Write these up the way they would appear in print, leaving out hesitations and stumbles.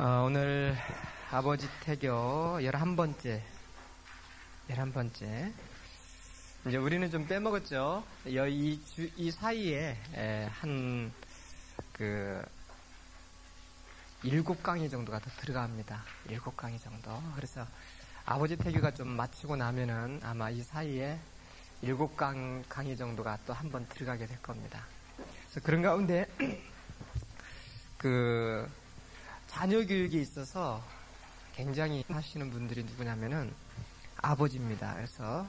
오늘 아버지 태교 11번째. 이제 우리는 좀 빼먹었죠. 이 사이에 한 7강의 정도가 더 들어갑니다. 7강의 정도. 그래서 아버지 태교가 좀 마치고 나면은 아마 이 사이에 7강의 정도가 또 한 번 들어가게 될 겁니다. 그래서 그런 가운데 자녀 교육에 있어서 굉장히 하시는 분들이 누구냐면은 아버지입니다. 그래서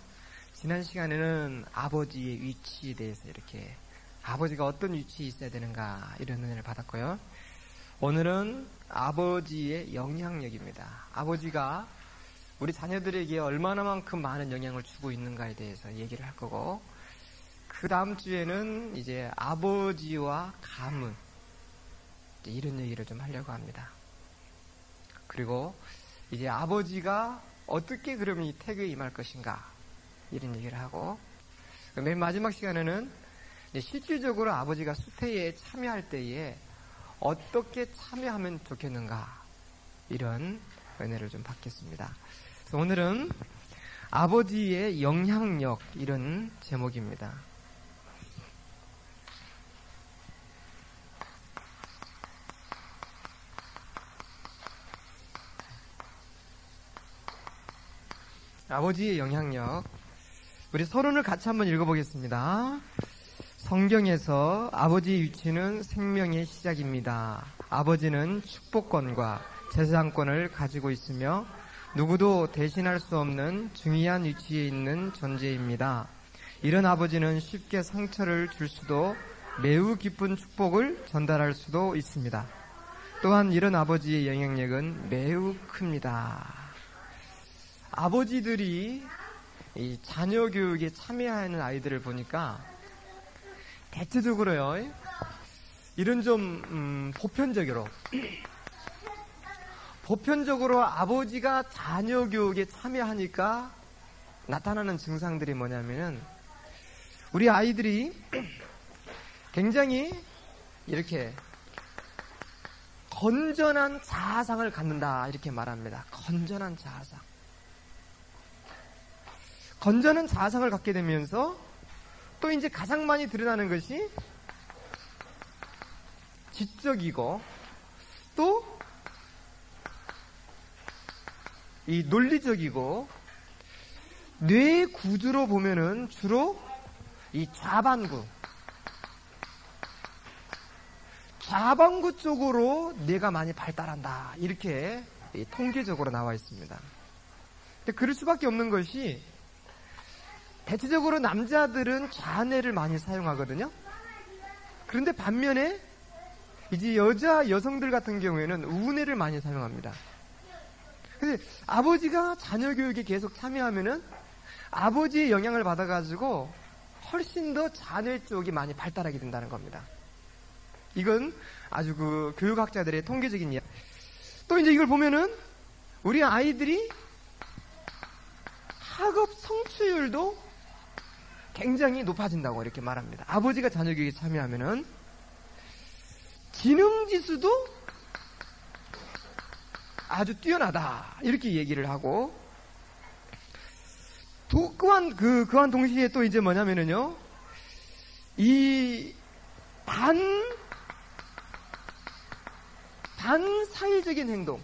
지난 시간에는 아버지의 위치에 대해서 이렇게 아버지가 어떤 위치에 있어야 되는가 이런 은혜를 받았고요. 오늘은 아버지의 영향력입니다. 아버지가 우리 자녀들에게 얼마나만큼 많은 영향을 주고 있는가에 대해서 얘기를 할 거고, 그 다음 주에는 이제 아버지와 가문 이런 얘기를 좀 하려고 합니다. 그리고 이제 아버지가 어떻게 그럼 이 태교에 임할 것인가 이런 얘기를 하고, 맨 마지막 시간에는 실질적으로 아버지가 수태에 참여할 때에 어떻게 참여하면 좋겠는가 이런 은혜를 좀 받겠습니다. 그래서 오늘은 아버지의 영향력 이런 제목입니다. 아버지의 영향력. 우리 서론을 같이 한번 읽어보겠습니다. 성경에서 아버지의 위치는 생명의 시작입니다. 아버지는 축복권과 재산권을 가지고 있으며 누구도 대신할 수 없는 중요한 위치에 있는 존재입니다. 이런 아버지는 쉽게 상처를 줄 수도 매우 깊은 축복을 전달할 수도 있습니다. 또한 이런 아버지의 영향력은 매우 큽니다. 아버지들이 이 자녀 교육에 참여하는 아이들을 보니까 대체적으로요, 이런 좀 보편적으로 아버지가 자녀 교육에 참여하니까 나타나는 증상들이 뭐냐면은, 우리 아이들이 굉장히 이렇게 건전한 자아상을 갖는다 이렇게 말합니다. 건전한 자아상. 건전한 자아상을 갖게 되면서 또 이제 가장 많이 드러나는 것이 지적이고, 또 이 논리적이고, 뇌 구조로 보면은 주로 이 좌반구 쪽으로 뇌가 많이 발달한다 이렇게 통계적으로 나와 있습니다. 근데 그럴 수밖에 없는 것이, 대체적으로 남자들은 좌뇌를 많이 사용하거든요. 그런데 반면에 이제 여성들 같은 경우에는 우뇌를 많이 사용합니다. 그래서 아버지가 자녀 교육에 계속 참여하면은 아버지의 영향을 받아가지고 훨씬 더 좌뇌 쪽이 많이 발달하게 된다는 겁니다. 이건 아주 교육학자들의 통계적인 이야기. 또 이제 이걸 보면은 우리 아이들이 학업 성취율도 굉장히 높아진다고 이렇게 말합니다. 아버지가 자녀 교육에 참여하면은 지능지수도 아주 뛰어나다 이렇게 얘기를 하고, 그한 동시에 또 이제 뭐냐면은요, 이 반사회적인 행동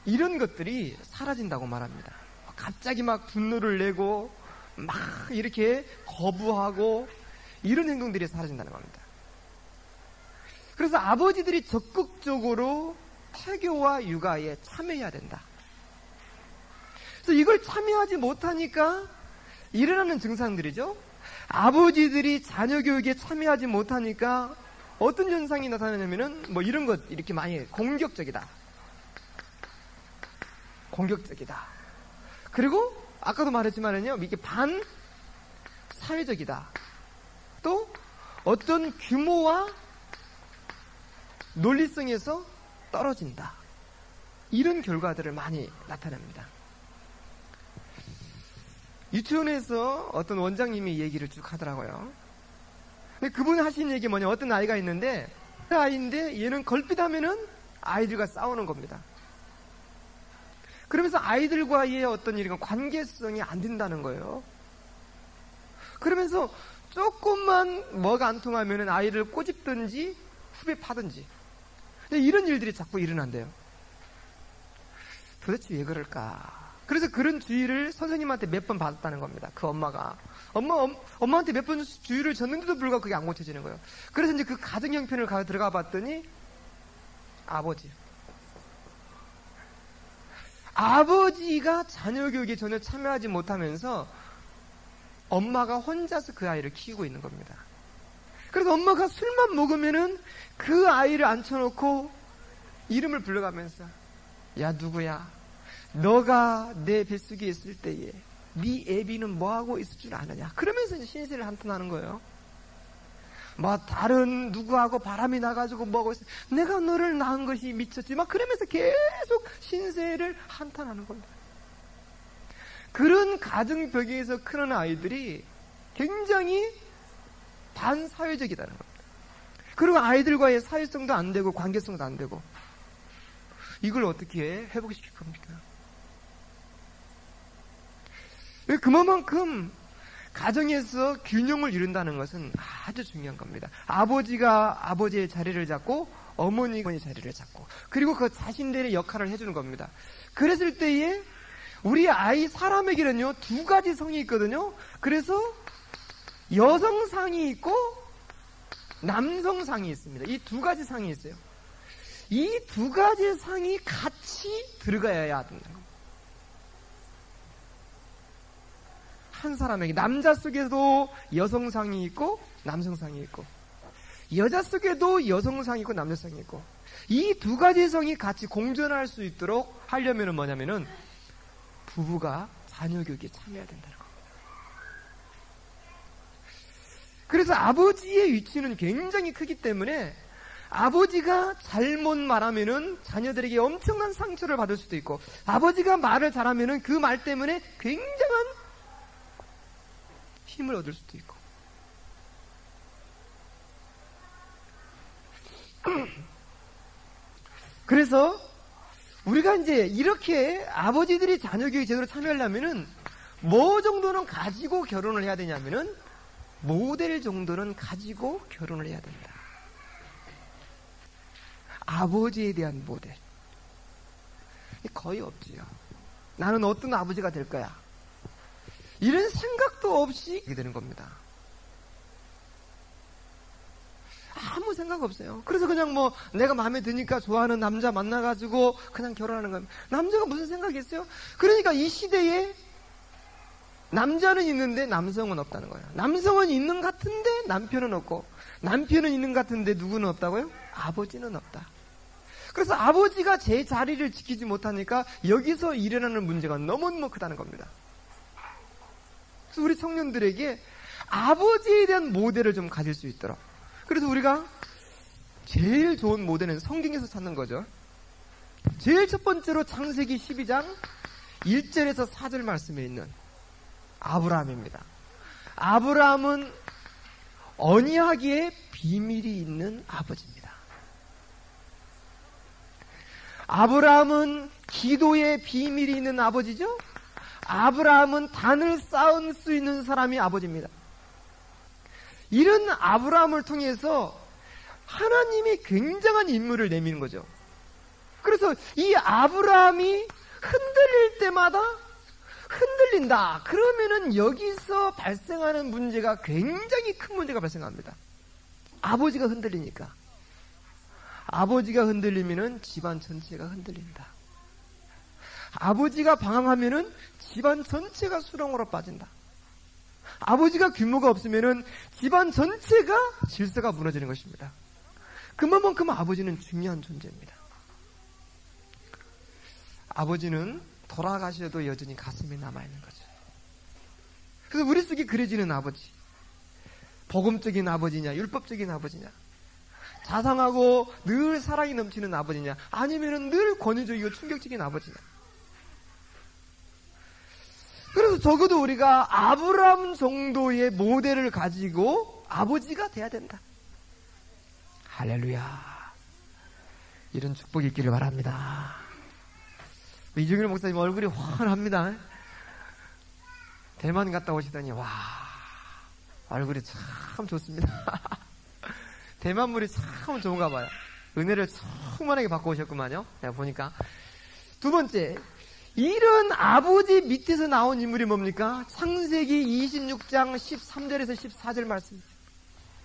이런 것들이 사라진다고 말합니다. 갑자기 막 분노를 내고 막 이렇게 거부하고 이런 행동들이 사라진다는 겁니다. 그래서 아버지들이 적극적으로 태교와 육아에 참여해야 된다. 그래서 이걸 참여하지 못하니까 일어나는 증상들이죠. 아버지들이 자녀 교육에 참여하지 못하니까 어떤 현상이 나타나냐면은 이런 것 이렇게 많이 공격적이다. 그리고 아까도 말했지만은요, 이게 반사회적이다. 또 어떤 규모와 논리성에서 떨어진다. 이런 결과들을 많이 나타냅니다. 유치원에서 어떤 원장님이 얘기를 쭉 하더라고요. 근데 그분이 하신 얘기 어떤 아이가 있는데, 그 아이인데 얘는 걸핏하면은 아이들과 싸우는 겁니다. 그러면서 아이들과의 어떤 일이건 관계성이 안 된다는 거예요. 그러면서 조금만 뭐가 안 통하면 아이를 꼬집든지 후배 파든지 이런 일들이 자꾸 일어난대요. 도대체 왜 그럴까? 그래서 그런 주의를 선생님한테 몇 번 받았다는 겁니다. 그 엄마가. 엄마한테 몇 번 주의를 줬는데도 불구하고 그게 안 고쳐지는 거예요. 그래서 이제 그 가정 형편을 들어가 봤더니 아버지가 자녀 교육에 전혀 참여하지 못하면서 엄마가 혼자서 그 아이를 키우고 있는 겁니다. 그래서 엄마가 술만 먹으면은 그 아이를 앉혀놓고 이름을 불러가면서 야 누구야? 너가 내 뱃속에 있을 때에 네 애비는 뭐하고 있을 줄 아느냐? 그러면서 이제 신세를 한탄하는 거예요. 뭐 다른 누구하고 바람이 나가지고 뭐하고 있어. 내가 너를 낳은 것이 미쳤지. 막 그러면서 계속 신세를 한탄하는 겁니다. 그런 가정벽에서 크는 아이들이 굉장히 반사회적이라는 겁니다. 그리고 아이들과의 사회성도 안 되고 관계성도 안 되고 이걸 어떻게 회복시킬 겁니까? 그만큼 가정에서 균형을 이룬다는 것은 아주 중요한 겁니다. 아버지가 아버지의 자리를 잡고 어머니가 어머니의 자리를 잡고 그리고 그 자신들의 역할을 해주는 겁니다. 그랬을 때에 우리 아이 사람에게는요 2가지 성이 있거든요. 그래서 여성상이 있고 남성상이 있습니다. 이 2가지 상이 있어요. 이 2가지 상이 같이 들어가야 된다는 겁니다. 한 사람에게 남자 속에도 여성상이 있고 남성상이 있고 여자 속에도 여성상이 있고 남자상이 있고 이 2가지 성이 같이 공존할 수 있도록 하려면 뭐냐면은 부부가 자녀 교육에 참여해야 된다는 겁니다. 그래서 아버지의 위치는 굉장히 크기 때문에 아버지가 잘못 말하면은 자녀들에게 엄청난 상처를 받을 수도 있고 아버지가 말을 잘하면은 그 말 때문에 굉장한 힘을 얻을 수도 있고 그래서 우리가 이제 이렇게 아버지들이 자녀 교육에 제대로 참여하려면은 뭐 정도는 가지고 결혼을 해야 되냐면은 모델 정도는 가지고 결혼을 해야 된다. 아버지에 대한 모델 거의 없지요. 나는 어떤 아버지가 될 거야. 이런 생각도 없이 하게 되는 겁니다. 아무 생각 없어요. 그래서 그냥 뭐 내가 마음에 드니까 좋아하는 남자 만나가지고 그냥 결혼하는 겁니다. 남자가 무슨 생각이 있어요? 그러니까 이 시대에 남자는 있는데 남성은 없다는 거예요. 남성은 있는 것 같은데 남편은 없고 남편은 있는 것 같은데 누구는 없다고요? 아버지는 없다. 그래서 아버지가 제 자리를 지키지 못하니까 여기서 일어나는 문제가 너무너무 크다는 겁니다. 그래서 우리 청년들에게 아버지에 대한 모델을 좀 가질 수 있도록. 그래서 우리가 제일 좋은 모델은 성경에서 찾는 거죠. 제일 첫 번째로 창세기 12장 1절에서 4절 말씀에 있는 아브라함입니다. 아브라함은 언약의 비밀이 있는 아버지입니다. 아브라함은 기도의 비밀이 있는 아버지죠. 아브라함은 단을 쌓을 수 있는 사람이 아버지입니다. 이런 아브라함을 통해서 하나님이 굉장한 인물을 내미는 거죠. 그래서 이 아브라함이 흔들릴 때마다 흔들린다. 그러면은 여기서 발생하는 문제가 굉장히 큰 문제가 발생합니다. 아버지가 흔들리니까. 아버지가 흔들리면은 집안 전체가 흔들린다. 아버지가 방황하면은 집안 전체가 수렁으로 빠진다. 아버지가 규모가 없으면은 집안 전체가 질서가 무너지는 것입니다. 그만큼 아버지는 중요한 존재입니다. 아버지는 돌아가셔도 여전히 가슴에 남아있는 거죠. 그래서 우리 속에 그려지는 아버지, 복음적인 아버지냐 율법적인 아버지냐, 자상하고 늘 사랑이 넘치는 아버지냐, 아니면은 늘 권위적이고 충격적인 아버지냐. 그래서 적어도 우리가 아브라함 정도의 모델을 가지고 아버지가 돼야 된다. 할렐루야. 이런 축복이 있기를 바랍니다. 이종일 목사님 얼굴이 환합니다. 대만 갔다 오시더니 와, 얼굴이 참 좋습니다. 대만 물이 참 좋은가 봐요. 은혜를 충만하게 받고 오셨구만요. 내가 보니까. 두 번째, 이런 아버지 밑에서 나온 인물이 뭡니까? 창세기 26장 13절에서 14절 말씀.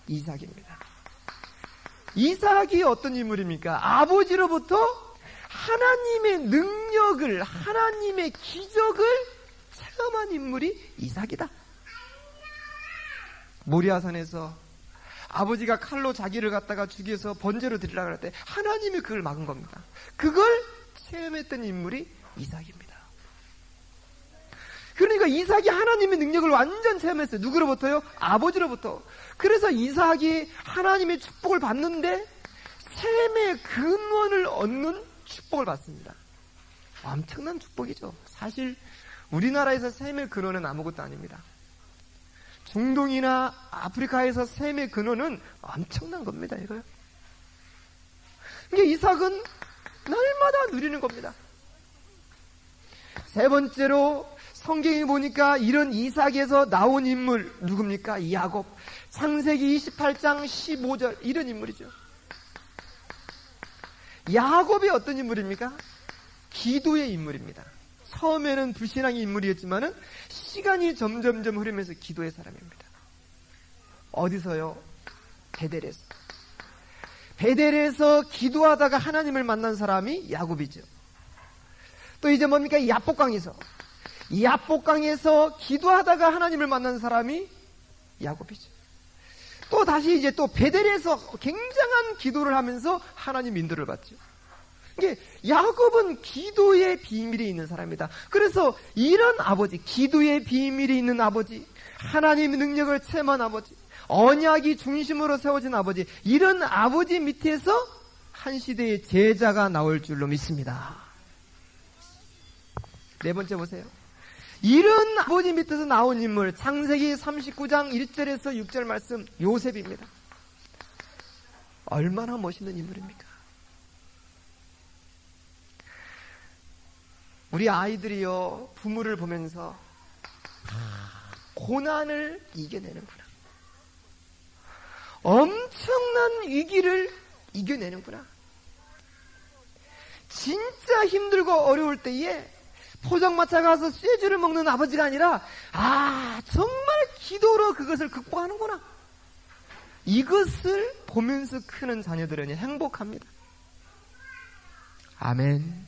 이삭입니다. 이삭이 어떤 인물입니까? 아버지로부터 하나님의 능력을, 하나님의 기적을 체험한 인물이 이삭이다. 모리아산에서 아버지가 칼로 자기를 갖다가 죽여서 번제로 드리려고 할 때 하나님이 그걸 막은 겁니다. 그걸 체험했던 인물이 이삭입니다. 그러니까 이삭이 하나님의 능력을 완전 체험했어요. 누구로부터요? 아버지로부터. 그래서 이삭이 하나님의 축복을 받는데 셈의 근원을 얻는 축복을 받습니다. 엄청난 축복이죠. 사실 우리나라에서 셈의 근원은 아무것도 아닙니다. 중동이나 아프리카에서 셈의 근원은 엄청난 겁니다. 이거요. 그러니까 이삭은 날마다 누리는 겁니다. 세 번째로 성경에 보니까 이런 이삭에서 나온 인물 누굽니까? 야곱. 창세기 28장 15절 이런 인물이죠. 야곱이 어떤 인물입니까? 기도의 인물입니다. 처음에는 불신앙의 인물이었지만은 시간이 점점점 흐르면서 기도의 사람입니다. 어디서요? 베델에서. 베델에서 기도하다가 하나님을 만난 사람이 야곱이죠. 또 이제 뭡니까? 야복강에서. 야복강에서 기도하다가 하나님을 만난 사람이 야곱이죠. 또 다시 이제 또 베델에서 굉장한 기도를 하면서 하나님 인도를 받죠. 이게 야곱은 기도의 비밀이 있는 사람이다. 그래서 이런 아버지, 기도의 비밀이 있는 아버지, 하나님의 능력을 체험한 아버지, 언약이 중심으로 세워진 아버지, 이런 아버지 밑에서 한 시대의 제자가 나올 줄로 믿습니다. 네 번째 보세요. 이런 아버지 밑에서 나온 인물, 창세기 39장 1절에서 6절 말씀, 요셉입니다. 얼마나 멋있는 인물입니까? 우리 아이들이요, 부모를 보면서 고난을 이겨내는구나. 엄청난 위기를 이겨내는구나. 진짜 힘들고 어려울 때에 포장마차 가서 쇠주를 먹는 아버지가 아니라 정말 기도로 그것을 극복하는구나. 이것을 보면서 크는 자녀들은 행복합니다. 아멘.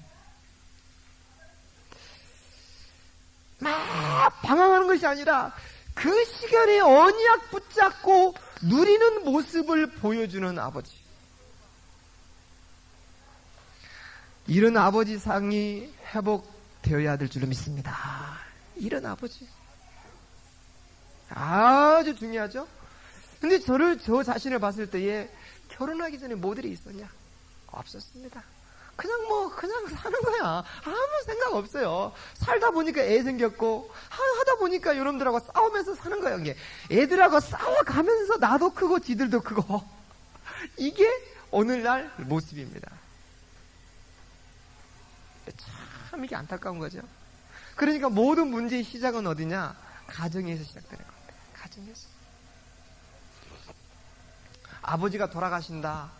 막 방황하는 것이 아니라 그 시간에 언약 붙잡고 누리는 모습을 보여주는 아버지. 이런 아버지 상이 회복되어야 될 줄로 믿습니다. 이런 아버지. 아주 중요하죠? 근데 저 자신을 봤을 때에 결혼하기 전에 모델이 있었냐? 없었습니다. 그냥 사는 거야. 아무 생각 없어요. 살다 보니까 애 생겼고, 하다 보니까 여러분들하고 싸우면서 사는 거예요. 이게 애들하고 싸워가면서 나도 크고 지들도 크고. 이게 오늘날 모습입니다. 참 이게 안타까운 거죠. 그러니까 모든 문제의 시작은 어디냐? 가정에서 시작되는 겁니다. 가정에서. 아버지가 돌아가신다.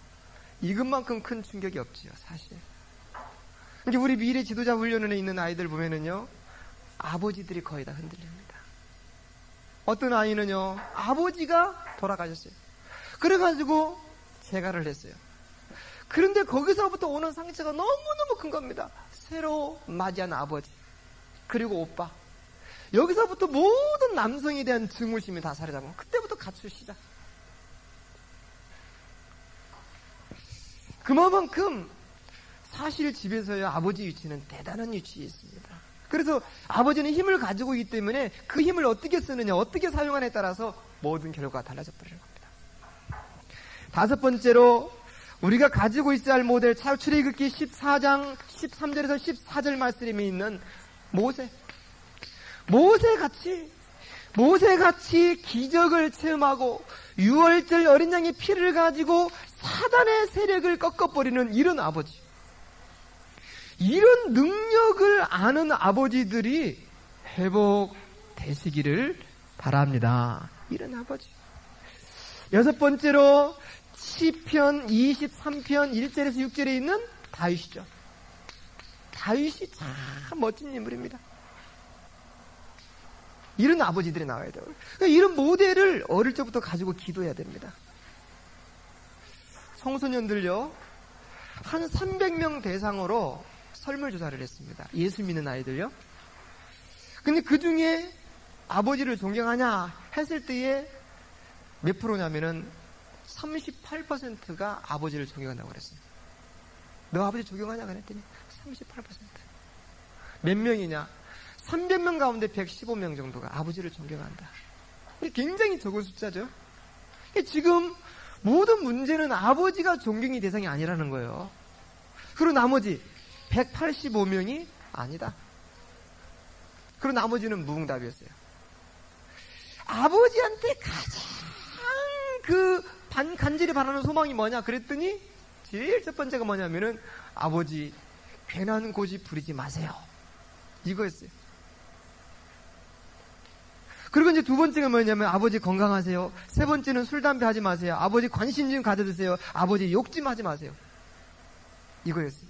이것만큼 큰 충격이 없지요, 사실. 이제 우리 미래 지도자 훈련원에 있는 아이들 보면은요, 아버지들이 거의 다 흔들립니다. 어떤 아이는요, 아버지가 돌아가셨어요. 그래가지고 재가를 했어요. 그런데 거기서부터 오는 상처가 너무너무 큰 겁니다. 새로 맞이한 아버지, 그리고 오빠. 여기서부터 모든 남성에 대한 증오심이 다 사라져버리고, 그때부터 가출 시작. 그만큼 사실 집에서의 아버지 위치는 대단한 위치에 있습니다. 그래서 아버지는 힘을 가지고 있기 때문에 그 힘을 어떻게 쓰느냐, 어떻게 사용하느냐에 따라서 모든 결과가 달라져 버리는 겁니다. 다섯 번째로 우리가 가지고 있어야 할 모델, 출애굽기 14장 13절에서 14절 말씀이 있는 모세같이 기적을 체험하고 6월절 어린 양의 피를 가지고 사단의 세력을 꺾어버리는 이런 아버지, 이런 능력을 아는 아버지들이 회복되시기를 바랍니다. 이런 아버지. 여섯 번째로 시편 23편 1절에서 6절에 있는 다윗이죠. 다윗이 참 멋진 인물입니다. 이런 아버지들이 나와야 돼요. 그러니까 이런 모델을 어릴 적부터 가지고 기도해야 됩니다. 청소년들요, 한 300명 대상으로 설문조사를 했습니다. 예수 믿는 아이들요. 근데 그 중에 아버지를 존경하냐 했을 때에 몇 프로냐면은 38%가 아버지를 존경한다고 그랬어요. 너 아버지 존경하냐 그랬더니 38%. 몇 명이냐? 300명 가운데 115명 정도가 아버지를 존경한다. 굉장히 적은 숫자죠. 지금 모든 문제는 아버지가 존경의 대상이 아니라는 거예요. 그리고 나머지 185명이 아니다. 그리고 나머지는 무응답이었어요. 아버지한테 가장 간절히 바라는 소망이 뭐냐 그랬더니 제일 첫 번째가 뭐냐면은 아버지 괜한 고집 부리지 마세요. 이거였어요. 그리고 이제 두 번째가 뭐냐면 아버지 건강하세요. 세 번째는 술, 담배 하지 마세요. 아버지 관심 좀 가져주세요. 아버지 욕 좀 하지 마세요. 이거였어요.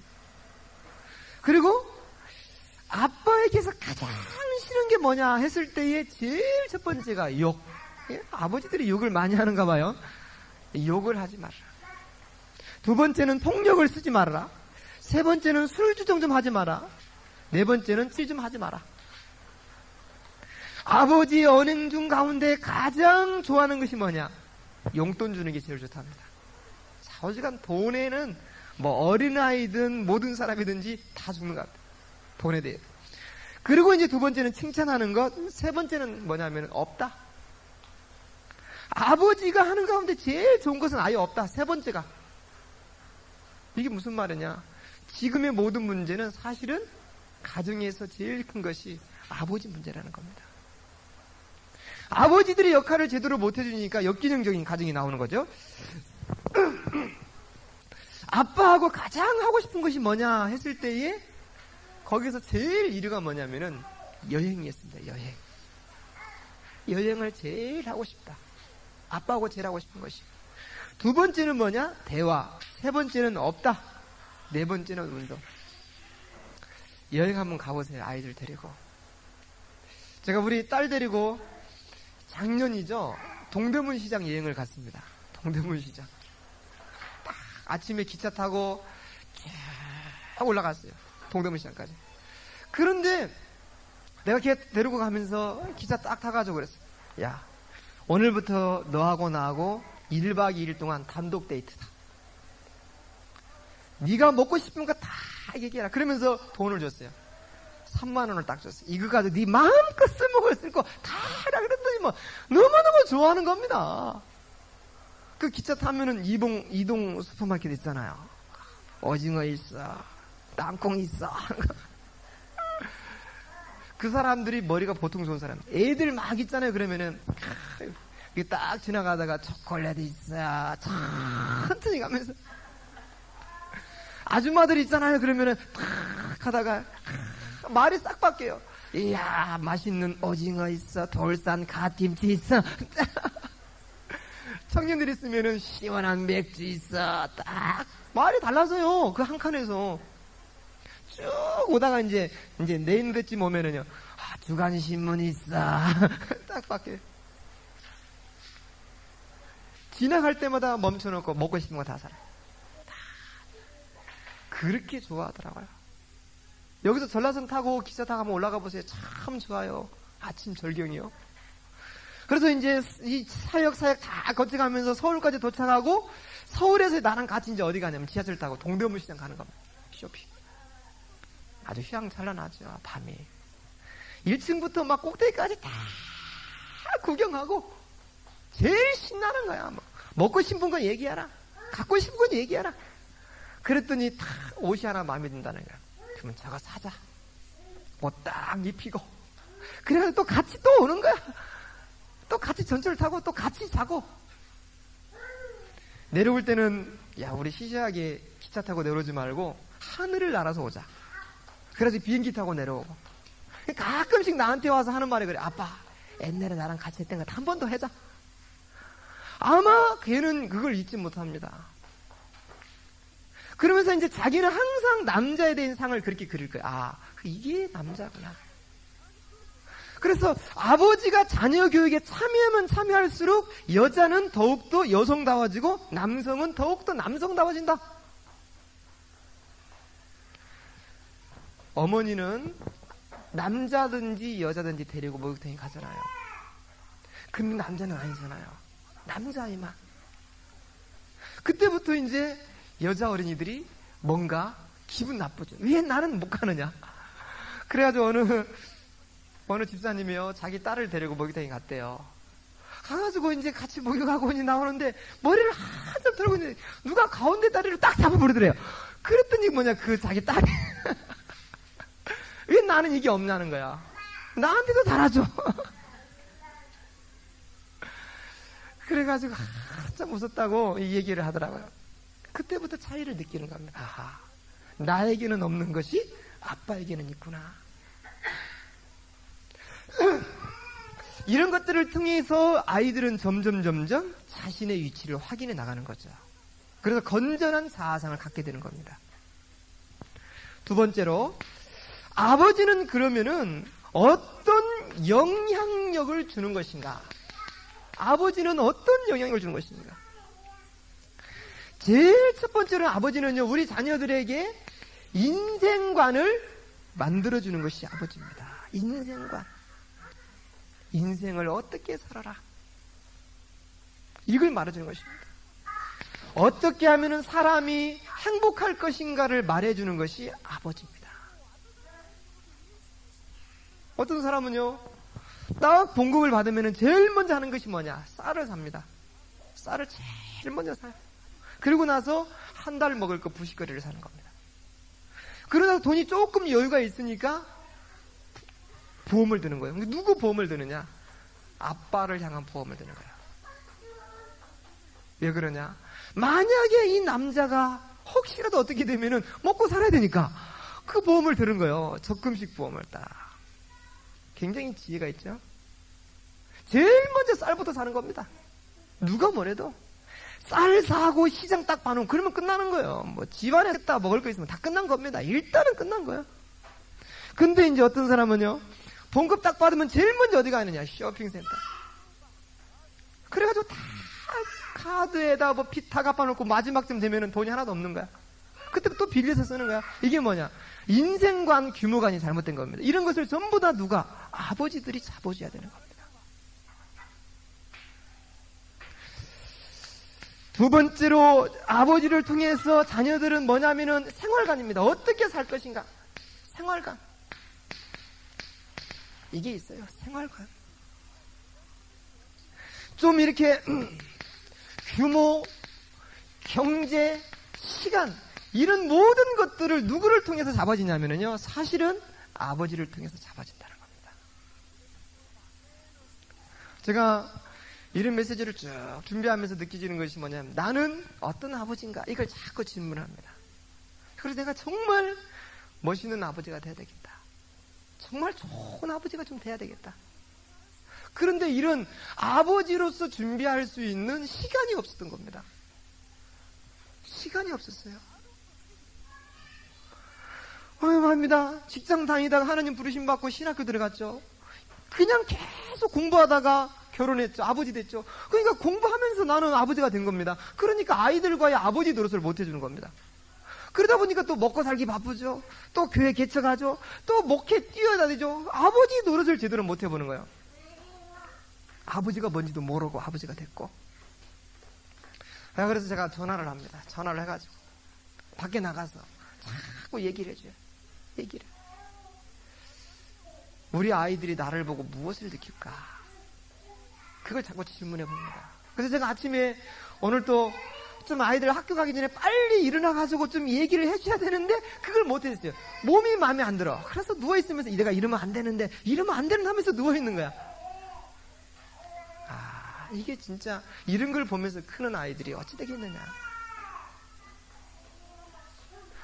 그리고 아빠에게서 가장 싫은 게 뭐냐 했을 때에 제일 첫 번째가 욕. 아버지들이 욕을 많이 하는가 봐요. 욕을 하지 말아라. 두 번째는 폭력을 쓰지 말아라. 세 번째는 술 주정 좀 하지 마라. 네 번째는 찌 좀 하지 마라. 아버지의 언행 중 가운데 가장 좋아하는 것이 뭐냐? 용돈 주는 게 제일 좋답니다. 좌우지간 돈에는 뭐 어린아이든 모든 사람이든지 다 죽는 것 같아요. 돈에 대해. 그리고 이제 두 번째는 칭찬하는 것, 세 번째는 뭐냐면 없다. 아버지가 하는 가운데 제일 좋은 것은 아예 없다. 세 번째가. 이게 무슨 말이냐? 지금의 모든 문제는 사실은 가정에서 제일 큰 것이 아버지 문제라는 겁니다. 아버지들의 역할을 제대로 못해주니까 역기능적인 가정이 나오는 거죠. 아빠하고 가장 하고 싶은 것이 뭐냐 했을 때에 거기서 제일 1위가 뭐냐면은 여행이었습니다. 여행. 여행을 제일 하고 싶다. 아빠하고 제일 하고 싶은 것이. 두 번째는 뭐냐? 대화. 세 번째는 없다. 네 번째는 운동. 여행 한번 가보세요. 아이들 데리고. 제가 우리 딸 데리고 작년이죠. 동대문 시장 여행을 갔습니다. 동대문 시장. 딱 아침에 기차 타고 쫙 올라갔어요. 동대문 시장까지. 그런데 내가 걔 데리고 가면서 기차 딱 타가지고 그랬어. 야, 오늘부터 너하고 나하고 1박 2일 동안 단독 데이트다. 네가 먹고 싶은 거 다 얘기해라. 그러면서 돈을 줬어요. 3만 원을 딱 줬어요. 이거 가지고 네 마음껏 쓸모가 있을 거 다 해라 그랬더니 뭐 너무너무 좋아하는 겁니다. 그 기차 타면은 이동 슈퍼마켓 있잖아요. 오징어 있어, 땅콩 있어. 그 사람들이 머리가 보통 좋은 사람. 애들 막 있잖아요. 그러면은 딱 지나가다가 초콜릿 있어. 천천히 가면서. 아줌마들 있잖아요. 그러면은 탁 하다가 말이 싹 바뀌어요. 이야, 맛있는 오징어 있어. 돌산 갓김치 있어. 청년들 있으면은 시원한 맥주 있어. 딱 말이 달라서요. 그 한 칸에서 쭉 오다가 이제 내일쯤 오면은요. 아, 주간신문 있어. 딱 바뀌어요. 지나갈 때마다 멈춰놓고 먹고 싶은 거 다 사라. 그렇게 좋아하더라고요. 여기서 전라선 타고 기차 타고 한번 올라가 보세요. 참 좋아요. 아침 절경이요. 그래서 이제 이 사역 다 거쳐가면서 서울까지 도착하고 서울에서 나랑 같이 이제 어디 가냐면 지하철 타고 동대문 시장 가는 겁니다. 쇼핑. 아주 휘황찬란하죠. 밤이. 1층부터 막 꼭대기까지 다 구경하고 제일 신나는 거야. 뭐. 먹고 싶은 건 얘기하라. 갖고 싶은 건 얘기하라. 그랬더니 다 옷이 하나 마음에 든다는 거야. 그러면 저거 사자. 옷 딱 입히고. 그래서 또 같이 또 오는 거야. 또 같이 전철 타고 또 같이 자고. 내려올 때는 야 우리 시시하게 기차 타고 내려오지 말고 하늘을 날아서 오자. 그래서 비행기 타고 내려오고 가끔씩 나한테 와서 하는 말이 그래. 아빠 옛날에 나랑 같이 했던 거 한 번 더 해자. 아마 걔는 그걸 잊지 못합니다. 그러면서 이제 자기는 항상 남자에 대한 상을 그렇게 그릴 거야. 아, 이게 남자구나. 그래서 아버지가 자녀 교육에 참여하면 참여할수록 여자는 더욱더 여성다워지고 남성은 더욱더 남성다워진다. 어머니는 남자든지 여자든지 데리고 목욕탕에 가잖아요. 근데 남자는 아니잖아요. 남자아이만. 그때부터 이제 여자 어린이들이 뭔가 기분 나쁘죠. 왜 나는 못 가느냐. 그래가지고 어느 집사님이요 자기 딸을 데리고 목욕탕에 갔대요. 가가지고 이제 같이 목욕하고 나오는데 머리를 한참 들고 있는데 누가 가운데 다리를 딱 잡아버리더래요. 그랬더니 뭐냐 그 자기 딸이 왜 나는 이게 없냐는 거야. 나한테도 잘하죠. 그래가지고 한참 웃었다고 이 얘기를 하더라고요. 그때부터 차이를 느끼는 겁니다. 아하, 나에게는 없는 것이 아빠에게는 있구나. 이런 것들을 통해서 아이들은 점점 자신의 위치를 확인해 나가는 거죠. 그래서 건전한 사상을 갖게 되는 겁니다. 두 번째로 아버지는 그러면은 어떤 영향력을 주는 것인가? 아버지는 어떤 영향력을 주는 것인가? 제일 첫 번째로 아버지는요, 우리 자녀들에게 인생관을 만들어주는 것이 아버지입니다. 인생관. 인생을 어떻게 살아라. 이걸 말해주는 것입니다. 어떻게 하면 사람이 행복할 것인가를 말해주는 것이 아버지입니다. 어떤 사람은요, 딱 봉급을 받으면 제일 먼저 하는 것이 뭐냐? 쌀을 삽니다. 쌀을 제일 먼저 사요. 그리고 나서 한 달 먹을 거 부식거리를 사는 겁니다. 그러다가 돈이 조금 여유가 있으니까 보험을 드는 거예요. 누구 보험을 드느냐? 아빠를 향한 보험을 드는 거예요. 왜 그러냐? 만약에 이 남자가 혹시라도 어떻게 되면은 먹고 살아야 되니까 그 보험을 드는 거예요. 적금식 보험을 딱. 굉장히 지혜가 있죠? 제일 먼저 쌀부터 사는 겁니다. 누가 뭐래도. 쌀 사고 시장 딱 봐놓으면 그러면 끝나는 거예요. 뭐 집안에 딱 먹을 거 있으면 다 끝난 겁니다. 일단은 끝난 거예요. 근데 이제 어떤 사람은요, 봉급 딱 받으면 제일 먼저 어디 가느냐? 쇼핑센터. 그래가지고 다 카드에다 뭐 다 갚아놓고 마지막쯤 되면은 돈이 하나도 없는 거야. 그때 또 빌려서 쓰는 거야. 이게 뭐냐? 인생관 규모관이 잘못된 겁니다. 이런 것을 전부 다 누가? 아버지들이 잡아줘야 되는 겁니다. 두 번째로 아버지를 통해서 자녀들은 뭐냐면은 생활관입니다. 어떻게 살 것인가? 생활관. 이게 있어요. 생활관. 좀 이렇게 규모, 경제, 시간 이런 모든 것들을 누구를 통해서 잡아지냐면요, 사실은 아버지를 통해서 잡아진다는 겁니다. 제가 이런 메시지를 쭉 준비하면서 느껴지는 것이 뭐냐면, 나는 어떤 아버지인가? 이걸 자꾸 질문합니다. 그래서 내가 정말 멋있는 아버지가 돼야 되겠다. 정말 좋은 아버지가 좀 돼야 되겠다. 그런데 이런 아버지로서 준비할 수 있는 시간이 없었던 겁니다. 시간이 없었어요. 합니다. 직장 다니다가 하나님 부르심 받고 신학교 들어갔죠. 그냥 계속 공부하다가 결혼했죠. 아버지 됐죠. 그러니까 공부하면서 나는 아버지가 된 겁니다. 그러니까 아이들과의 아버지 노릇을 못 해주는 겁니다. 그러다 보니까 또 먹고 살기 바쁘죠. 또 교회 개척하죠. 또 목회 뛰어다니죠. 아버지 노릇을 제대로 못 해보는 거예요. 아버지가 뭔지도 모르고 아버지가 됐고. 그래서 제가 전화를 합니다. 전화를 해가지고 밖에 나가서 자꾸 얘기를 해줘요. 얘기를. 우리 아이들이 나를 보고 무엇을 느낄까? 그걸 자꾸 질문해 봅니다. 그래서 제가 아침에 오늘 또 좀 아이들 학교 가기 전에 빨리 일어나가지고 좀 얘기를 해줘야 되는데 그걸 못했어요. 몸이 마음에 안 들어. 그래서 누워있으면서 내가 이러면 안 되는데 이러면 안 되는 하면서 누워있는 거야. 이게 진짜 이런 걸 보면서 크는 아이들이 어찌 되겠느냐.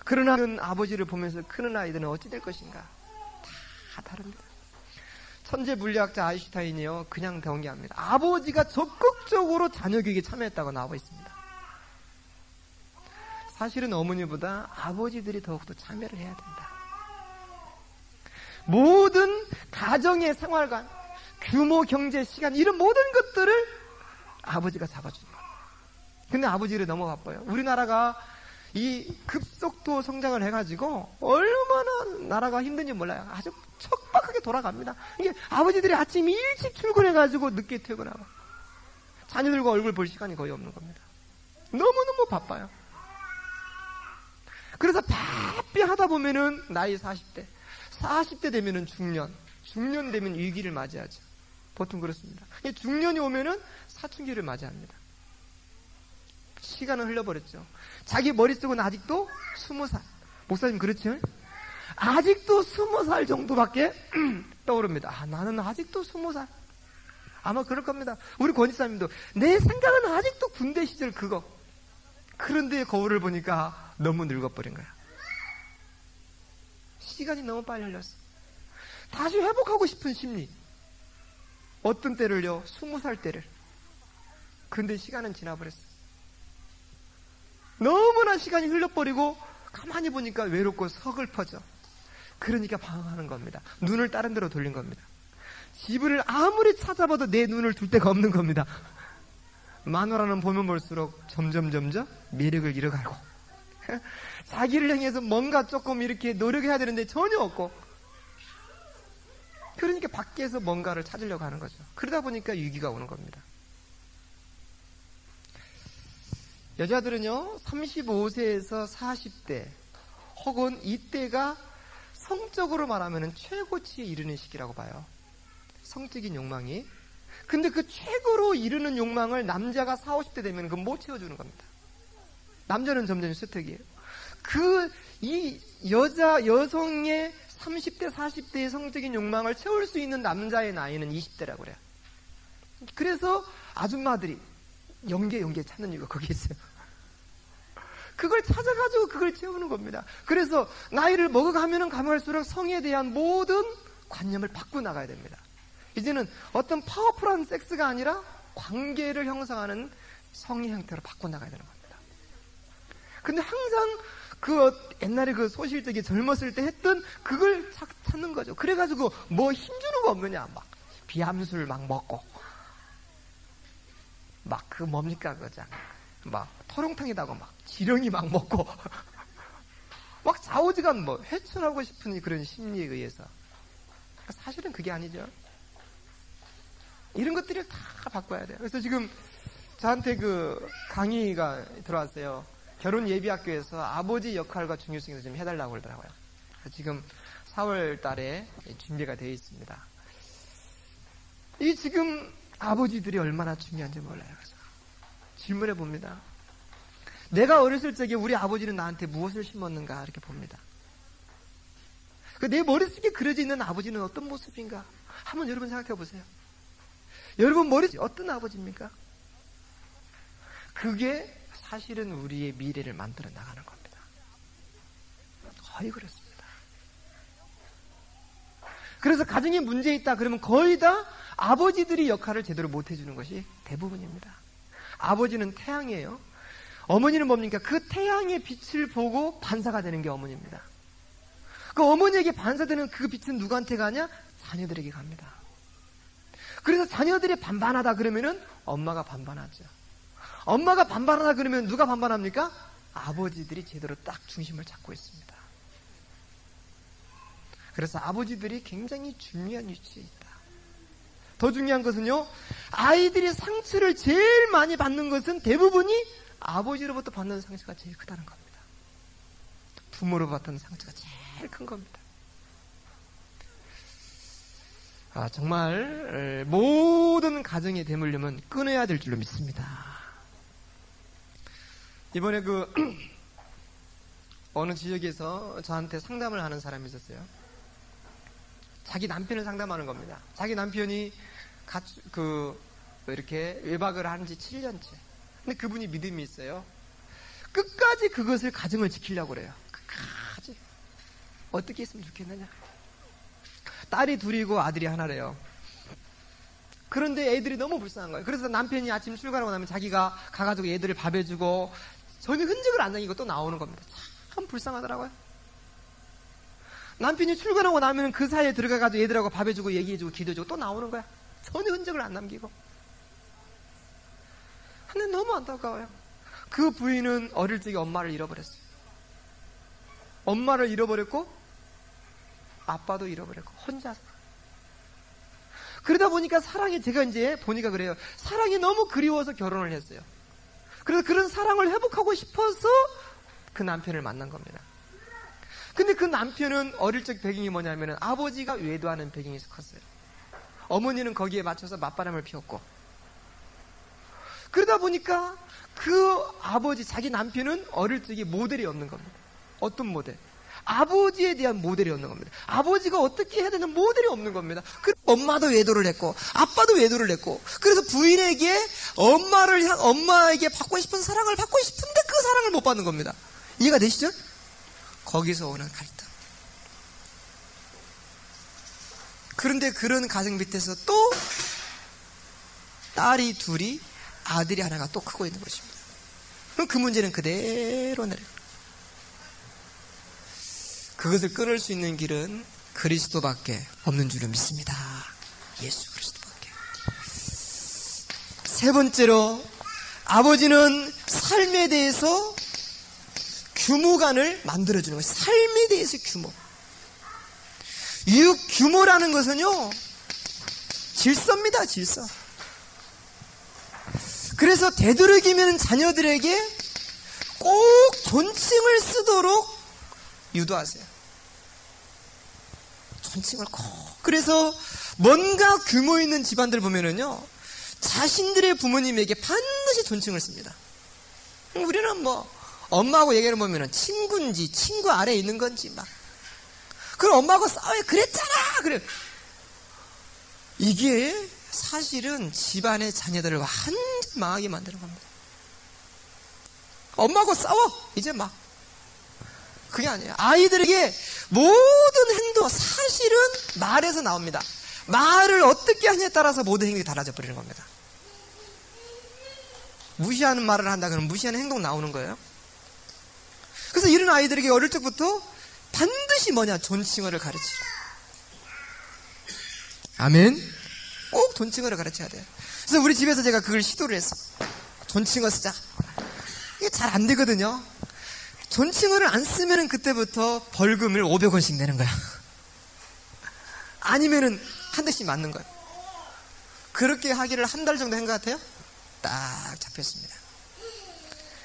그러나 아버지를 보면서 크는 아이들은 어찌 될 것인가. 다 다릅니다. 천재 물리학자 아인슈타인이요, 그냥 경계합니다. 아버지가 적극적으로 자녀 교육에 참여했다고 나와 있습니다. 사실은 어머니보다 아버지들이 더욱더 참여를 해야 된다. 모든 가정의 생활관, 규모, 경제, 시간, 이런 모든 것들을 아버지가 잡아주는 거예요. 근데 아버지를 너무 바빠요. 우리나라가 이 급속도 성장을 해가지고 얼마나 나라가 힘든지 몰라요. 아주 척박하게 돌아갑니다. 이게 아버지들이 아침 일찍 출근해가지고 늦게 퇴근하고 자녀들과 얼굴 볼 시간이 거의 없는 겁니다. 너무너무 바빠요. 그래서 바삐 하다 보면은 나이 40대 되면은 중년 되면 위기를 맞이하죠. 보통 그렇습니다. 중년이 오면은 사춘기를 맞이합니다. 시간은 흘러버렸죠. 자기 머릿속은 아직도 20살. 목사님 그렇죠? 아직도 20살 정도밖에 떠오릅니다. 아, 나는 아직도 20살. 아마 그럴 겁니다. 우리 권지사님도 내 생각은 아직도 군대 시절 그거. 그런데 거울을 보니까 너무 늙어버린 거야. 시간이 너무 빨리 흘렀어. 다시 회복하고 싶은 심리. 어떤 때를요? 20살 때를. 근데 시간은 지나버렸어. 너무나 시간이 흘러버리고 가만히 보니까 외롭고 서글퍼져. 그러니까 방황하는 겁니다. 눈을 다른 데로 돌린 겁니다. 집을 아무리 찾아봐도 내 눈을 둘 데가 없는 겁니다. 마누라는 보면 볼수록 점점 매력을 잃어가고 자기를 향해서 뭔가 조금 이렇게 노력해야 되는데 전혀 없고, 그러니까 밖에서 뭔가를 찾으려고 하는 거죠. 그러다 보니까 위기가 오는 겁니다. 여자들은요 35세에서 40대 혹은 이때가 성적으로 말하면 최고치에 이르는 시기라고 봐요. 성적인 욕망이. 근데 그 최고로 이르는 욕망을 남자가 40, 50대 되면 그건 못 채워주는 겁니다. 남자는 점점 수특이에요. 이 여성의 30대, 40대의 성적인 욕망을 채울 수 있는 남자의 나이는 20대라고 그래요. 그래서 아줌마들이 연계 찾는 이유가 거기 있어요. 그걸 찾아가지고 그걸 채우는 겁니다. 그래서 나이를 먹어가면 가면할수록 성에 대한 모든 관념을 바꾸어 나가야 됩니다. 이제는 어떤 파워풀한 섹스가 아니라 관계를 형성하는 성의 형태로 바꿔 나가야 되는 겁니다. 근데 항상 옛날에 소실적이 젊었을 때 했던 그걸 찾는 거죠. 그래가지고 뭐 힘주는 거 없느냐. 막 비암술 막 먹고. 막 뭡니까 그거잖아. 막 토룡탕에다가 막 지렁이 막 먹고. 막 좌우지간 회춘하고 싶은 그런 심리에 의해서. 사실은 그게 아니죠. 이런 것들을 다 바꿔야 돼요. 그래서 지금 저한테 강의가 들어왔어요. 결혼 예비학교에서 아버지 역할과 중요성에서 좀 해달라고 그러더라고요. 지금 4월 달에 준비가 되어 있습니다. 이 지금 아버지들이 얼마나 중요한지 몰라요. 그래서 질문해 봅니다. 내가 어렸을 적에 우리 아버지는 나한테 무엇을 심었는가 이렇게 봅니다. 내 머릿속에 그려져 있는 아버지는 어떤 모습인가 한번 여러분 생각해 보세요. 여러분 머릿속에 어떤 아버지입니까? 그게 사실은 우리의 미래를 만들어 나가는 겁니다. 거의 그렇습니다. 그래서 가정에 문제 있다 그러면 거의 다 아버지들이 역할을 제대로 못 해주는 것이 대부분입니다. 아버지는 태양이에요. 어머니는 뭡니까? 그 태양의 빛을 보고 반사가 되는 게 어머니입니다. 그 어머니에게 반사되는 그 빛은 누구한테 가냐? 자녀들에게 갑니다. 그래서 자녀들이 반반하다 그러면은 엄마가 반반하죠. 엄마가 반반하다 그러면 누가 반반합니까? 아버지들이 제대로 딱 중심을 잡고 있습니다. 그래서 아버지들이 굉장히 중요한 위치에 있다. 더 중요한 것은요, 아이들이 상처를 제일 많이 받는 것은 대부분이 아버지로부터 받는 상처가 제일 크다는 겁니다. 부모로부터 받는 상처가 제일 큰 겁니다. 정말 모든 가정에 대물림은 끊어야 될 줄로 믿습니다. 이번에 어느 지역에서 저한테 상담을 하는 사람이 있었어요. 자기 남편을 상담하는 겁니다. 자기 남편이 이렇게 외박을 한 지 7년째. 근데 그분이 믿음이 있어요. 끝까지 그것을 가정을 지키려고 그래요. 끝까지. 어떻게 했으면 좋겠느냐. 딸이 둘이고 아들이 하나래요. 그런데 애들이 너무 불쌍한 거예요. 그래서 남편이 아침 출근하고 나면 자기가 가가지고 애들을 밥 해주고 전혀 흔적을 안 남기고 또 나오는 겁니다. 참 불쌍하더라고요. 남편이 출근하고 나면 그 사이에 들어가가지고 애들하고 밥 해주고 얘기해주고 기도해주고 또 나오는 거야. 전혀 흔적을 안 남기고. 근데 너무 안타까워요. 그 부인은 어릴 적에 엄마를 잃어버렸어요. 엄마를 잃어버렸고 아빠도 잃어버렸고 혼자서. 그러다 보니까 사랑이, 제가 이제 보니까 그래요. 사랑이 너무 그리워서 결혼을 했어요. 그래서 그런 사랑을 회복하고 싶어서 그 남편을 만난 겁니다. 근데 그 남편은 어릴 적 배경이 뭐냐면은 아버지가 외도하는 배경이 컸어요. 어머니는 거기에 맞춰서 맞바람을 피웠고. 그러다 보니까 그 아버지, 자기 남편은 어릴 적에 모델이 없는 겁니다. 어떤 모델? 아버지에 대한 모델이 없는 겁니다. 아버지가 어떻게 해야 되는 모델이 없는 겁니다. 엄마도 외도를 했고 아빠도 외도를 했고, 그래서 부인에게 엄마에게 받고 싶은 사랑을 받고 싶은데 그 사랑을 못 받는 겁니다. 이해가 되시죠? 거기서 오는 갈등. 그런데 그런 가정 밑에서 또 딸이 둘이 아들이 하나가 또 크고 있는 것입니다. 그럼 그 문제는 그대로 내려요. 그것을 끊을 수 있는 길은 그리스도밖에 없는 줄을 믿습니다. 예수 그리스도밖에. 세 번째로, 아버지는 삶에 대해서 규모관을 만들어주는 것이에요. 삶에 대해서 규모. 이 규모라는 것은요, 질서입니다. 질서. 그래서 되도록이면 자녀들에게 꼭 존칭을 쓰도록 유도하세요. 존칭을 꼭. 그래서 뭔가 규모 있는 집안들 보면은요, 자신들의 부모님에게 반드시 존칭을 씁니다. 우리는 뭐 엄마하고 얘기를 보면은 친구인지 친구 아래에 있는 건지 막. 그럼 엄마하고 싸워요. 그랬잖아. 그래. 이게 사실은 집안의 자녀들을 완전 망하게 만드는 겁니다. 엄마하고 싸워. 이제 막. 그게 아니에요. 아이들에게 모든 행동, 사실은 말에서 나옵니다. 말을 어떻게 하냐에 따라서 모든 행동이 달라져 버리는 겁니다. 무시하는 말을 한다 그러면 무시하는 행동 나오는 거예요. 그래서 이런 아이들에게 어릴 적부터 반드시 뭐냐? 존칭어를 가르치죠. 아멘. 꼭 존칭어를 가르쳐야 돼요. 그래서 우리 집에서 제가 그걸 시도를 했어. 존칭어 쓰자. 이게 잘 안 되거든요. 존칭어를 안 쓰면은 그때부터 벌금을 500원씩 내는 거야. 아니면은 한 대씩 맞는 거야. 그렇게 하기를 한 달 정도 한 것 같아요. 딱 잡혔습니다.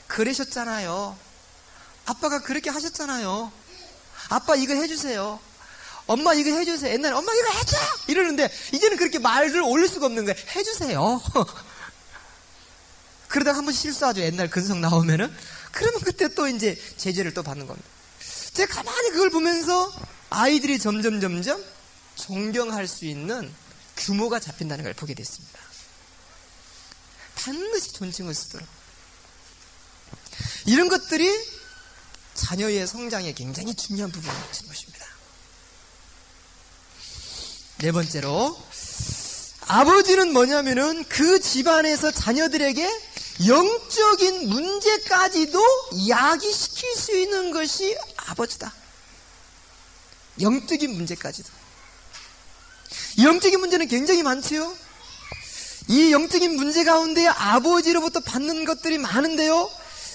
그러셨잖아요. 아빠가 그렇게 하셨잖아요. 아빠 이거 해주세요. 엄마 이거 해주세요. 옛날에 엄마 이거 해줘! 이러는데 이제는 그렇게 말을 올릴 수가 없는 거예요. 해주세요. 그러다가 한 번 실수하죠. 옛날 근성 나오면은. 그러면 그때 또 이제 제재를 또 받는 겁니다. 제가 가만히 그걸 보면서 아이들이 점점 존경할 수 있는 규모가 잡힌다는 걸 보게 됐습니다. 반드시 존칭을 쓰도록. 이런 것들이 자녀의 성장에 굉장히 중요한 부분을 가진 것입니다. 네 번째로, 아버지는 뭐냐면은 그 집안에서 자녀들에게 영적인 문제까지도 야기시킬 수 있는 것이 아버지다. 영적인 문제까지도. 이 영적인 문제는 굉장히 많지요. 이 영적인 문제 가운데 아버지로부터 받는 것들이 많은데요,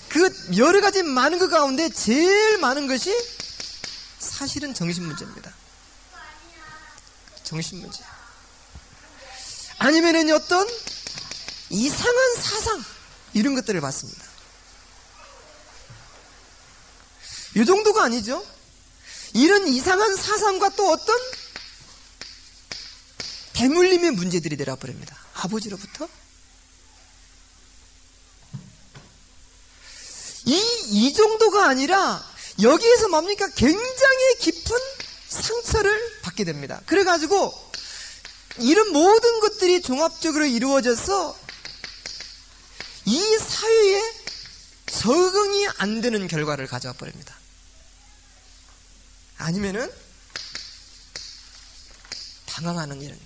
그 여러 가지 많은 것 가운데 제일 많은 것이 사실은 정신 문제입니다. 정신 문제. 아니면은 어떤 이상한 사상, 이런 것들을 받습니다. 이 정도가 아니죠. 이런 이상한 사상과 또 어떤 대물림의 문제들이 내려버립니다. 아버지로부터. 이 정도가 아니라 여기에서 뭡니까? 굉장히 깊은 상처를 받게 됩니다. 그래가지고 이런 모든 것들이 종합적으로 이루어져서 이 사회에 적응이 안 되는 결과를 가져와 버립니다. 아니면은 당황하는 일은,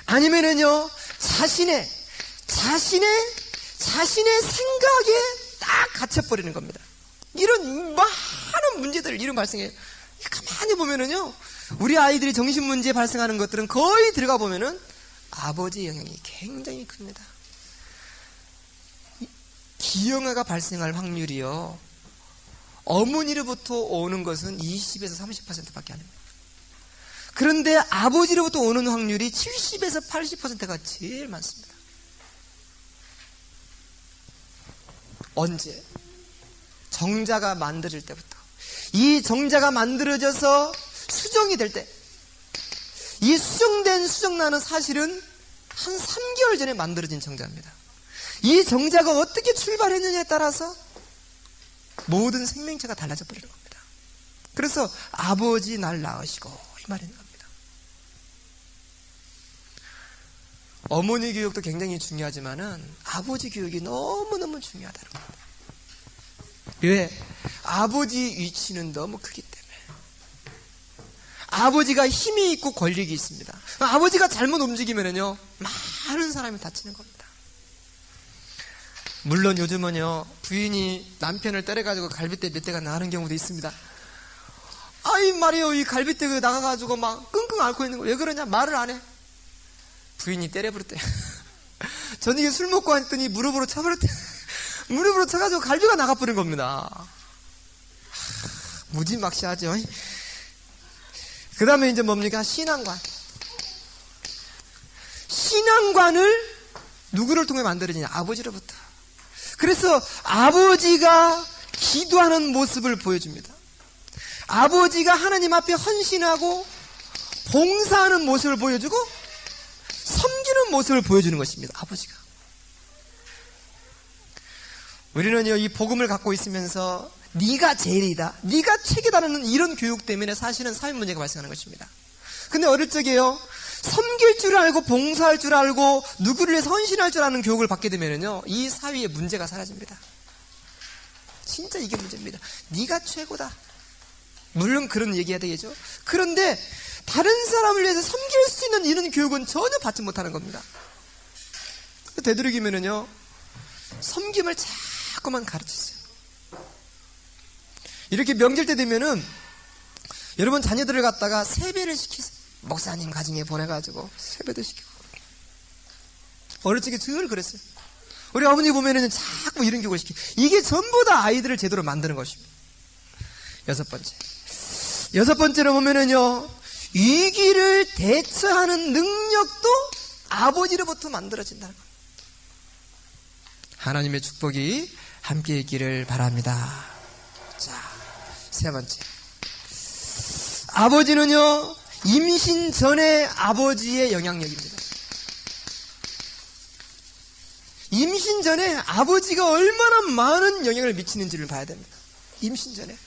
아니면은요 자신의 생각에 딱 갇혀버리는 겁니다. 이런 많은 문제들 이런 발생해요. 가만히 보면은요 우리 아이들이 정신 문제 발생하는 것들은 거의 들어가 보면은 아버지의 영향이 굉장히 큽니다. 기형아가 발생할 확률이요 어머니로부터 오는 것은 20에서 30%밖에 안 됩니다. 그런데 아버지로부터 오는 확률이 70에서 80%가 제일 많습니다. 언제? 정자가 만들어질 때부터. 이 정자가 만들어져서 수정이 될 때, 이 수정된 수정란은 사실은 한 3개월 전에 만들어진 정자입니다. 이 정자가 어떻게 출발했느냐에 따라서 모든 생명체가 달라져 버리는 겁니다. 그래서 아버지 날 낳으시고 이 말인 겁니다. 어머니 교육도 굉장히 중요하지만은 아버지 교육이 너무너무 중요하다는 겁니다. 왜? 아버지 위치는 너무 크기 때문에. 아버지가 힘이 있고 권력이 있습니다. 아버지가 잘못 움직이면은요 많은 사람이 다치는 겁니다. 물론 요즘은요 부인이 남편을 때려가지고 갈비뼈 몇 대가 나가는 경우도 있습니다. 아이 말이에요, 이 갈비뼈 나가가지고 막 끙끙 앓고 있는 거 왜 그러냐? 말을 안 해. 부인이 때려버렸대. 저녁에 술 먹고 왔더니 무릎으로 쳐버렸대. 무릎으로 쳐가지고 갈비가 나가버린 겁니다. 무지막시하죠. 그 다음에 이제 뭡니까? 신앙관. 신앙관을 누구를 통해 만들어지냐? 아버지로부터. 그래서 아버지가 기도하는 모습을 보여줍니다. 아버지가 하나님 앞에 헌신하고 봉사하는 모습을 보여주고 섬기는 모습을 보여주는 것입니다. 아버지가. 우리는요 이 복음을 갖고 있으면서 네가 제일이다, 네가 책이다라는 이런 교육 때문에 사실은 사회 문제가 발생하는 것입니다. 근데 어릴 적에요 섬길 줄 알고 봉사할 줄 알고 누구를 위해서 헌신할 줄 아는 교육을 받게 되면요 이 사회의 문제가 사라집니다. 진짜 이게 문제입니다. 네가 최고다. 물론 그런 얘기해야 되겠죠. 그런데 다른 사람을 위해서 섬길 수 있는 이런 교육은 전혀 받지 못하는 겁니다. 되도록이면은요 섬김을 자꾸만 가르치세요. 이렇게 명절 때 되면은 여러분 자녀들을 갖다가 세배를 시키세요. 목사님 가정에 보내가지고 세배도 시키고. 어릴 적에 늘 그랬어요. 우리 어머니 보면은 자꾸 이런 교육을 시키고. 이게 전부 다 아이들을 제대로 만드는 것입니다. 여섯 번째로 보면은요 위기를 대처하는 능력도 아버지로부터 만들어진다는 겁니다. 하나님의 축복이 함께 있기를 바랍니다. 자, 세 번째. 아버지는요 임신 전에 아버지의 영향력입니다. 임신 전에 아버지가 얼마나 많은 영향을 미치는지를 봐야 됩니다. 임신 전에.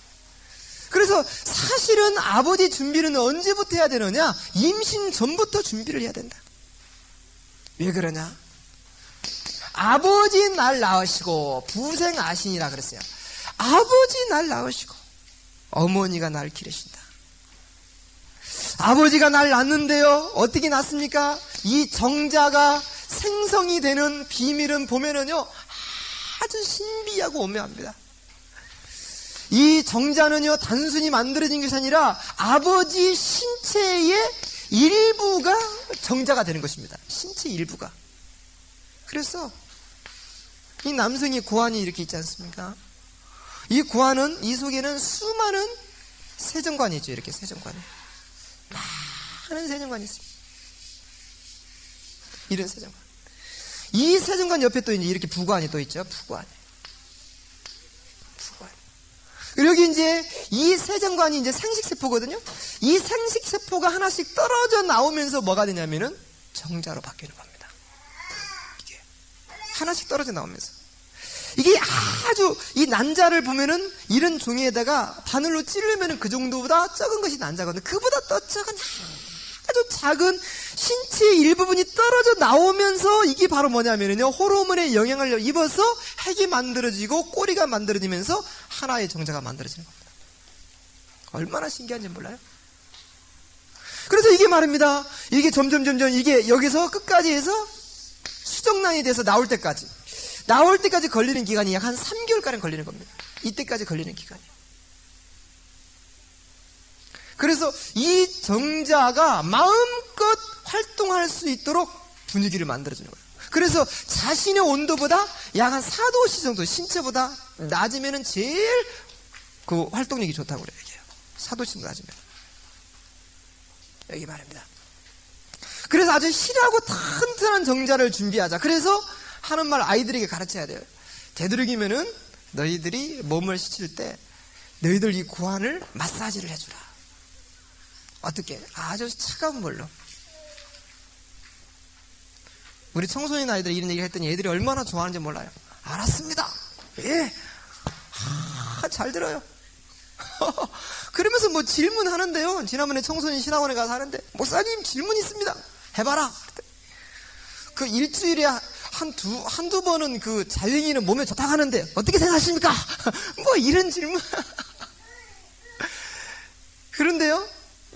그래서 사실은 아버지 준비는 언제부터 해야 되느냐? 임신 전부터 준비를 해야 된다. 왜 그러냐? 아버지 날 낳으시고 부생아신이라 그랬어요. 아버지 날 낳으시고 어머니가 날 기르신다. 아버지가 날 낳는데요 어떻게 낳습니까? 이 정자가 생성이 되는 비밀은 보면은요 아주 신비하고 오묘합니다. 이 정자는요 단순히 만들어진 것이 아니라 아버지 신체의 일부가 정자가 되는 것입니다. 신체 일부가. 그래서 이 남성의 고환이 이렇게 있지 않습니까? 이 고환은 이 속에는 수많은 세정관이 있죠. 이렇게 세정관이 많은 세정관이 있습니다. 이런 세정관. 이 세정관 옆에 또 이제 이렇게 부관이 또 있죠. 부관. 여기 이제 이 세정관이 이제 생식세포거든요. 이 생식세포가 하나씩 떨어져 나오면서 뭐가 되냐면은 정자로 바뀌는 겁니다. 이게 하나씩 떨어져 나오면서 이게 아주 이 난자를 보면은 이런 종이에다가 바늘로 찌르면은 그 정도보다 적은 것이 난자거든요. 그보다 더 작은 아주 작은 신체의 일부분이 떨어져 나오면서 이게 바로 뭐냐면요, 호르몬의 영향을 입어서 핵이 만들어지고 꼬리가 만들어지면서 하나의 정자가 만들어지는 겁니다. 얼마나 신기한지 몰라요? 그래서 이게 말입니다. 이게 점점 이게 여기서 끝까지 해서 수정란이 돼서 나올 때까지 걸리는 기간이 약 한 3개월가량 걸리는 겁니다. 이때까지 걸리는 기간이에요. 그래서 이 정자가 마음껏 활동할 수 있도록 분위기를 만들어주는 거예요. 그래서 자신의 온도보다 약 한 4도씨 정도, 신체보다 낮으면 제일 그 활동력이 좋다고 그래요. 4도씨 낮으면. 여기 말입니다. 그래서 아주 실하고 튼튼한 정자를 준비하자. 그래서 하는 말 아이들에게 가르쳐야 돼요. 되도록이면은 너희들이 몸을 씻을 때 너희들 이 고환을 마사지를 해주라. 어떻게? 아주 차가운 물로. 우리 청소년 아이들 이런 얘기를 했더니 애들이 얼마나 좋아하는지 몰라요. 알았습니다. 예. 잘 들어요. 그러면서 뭐 질문하는데요. 지난번에 청소년 신학원에 가서 하는데, 목사님 질문 있습니다. 해봐라. 그 일주일에 한두 번은 그 자유행위는 몸에 좋다고 하는데 어떻게 생각하십니까? 뭐 이런 질문. 그런데요,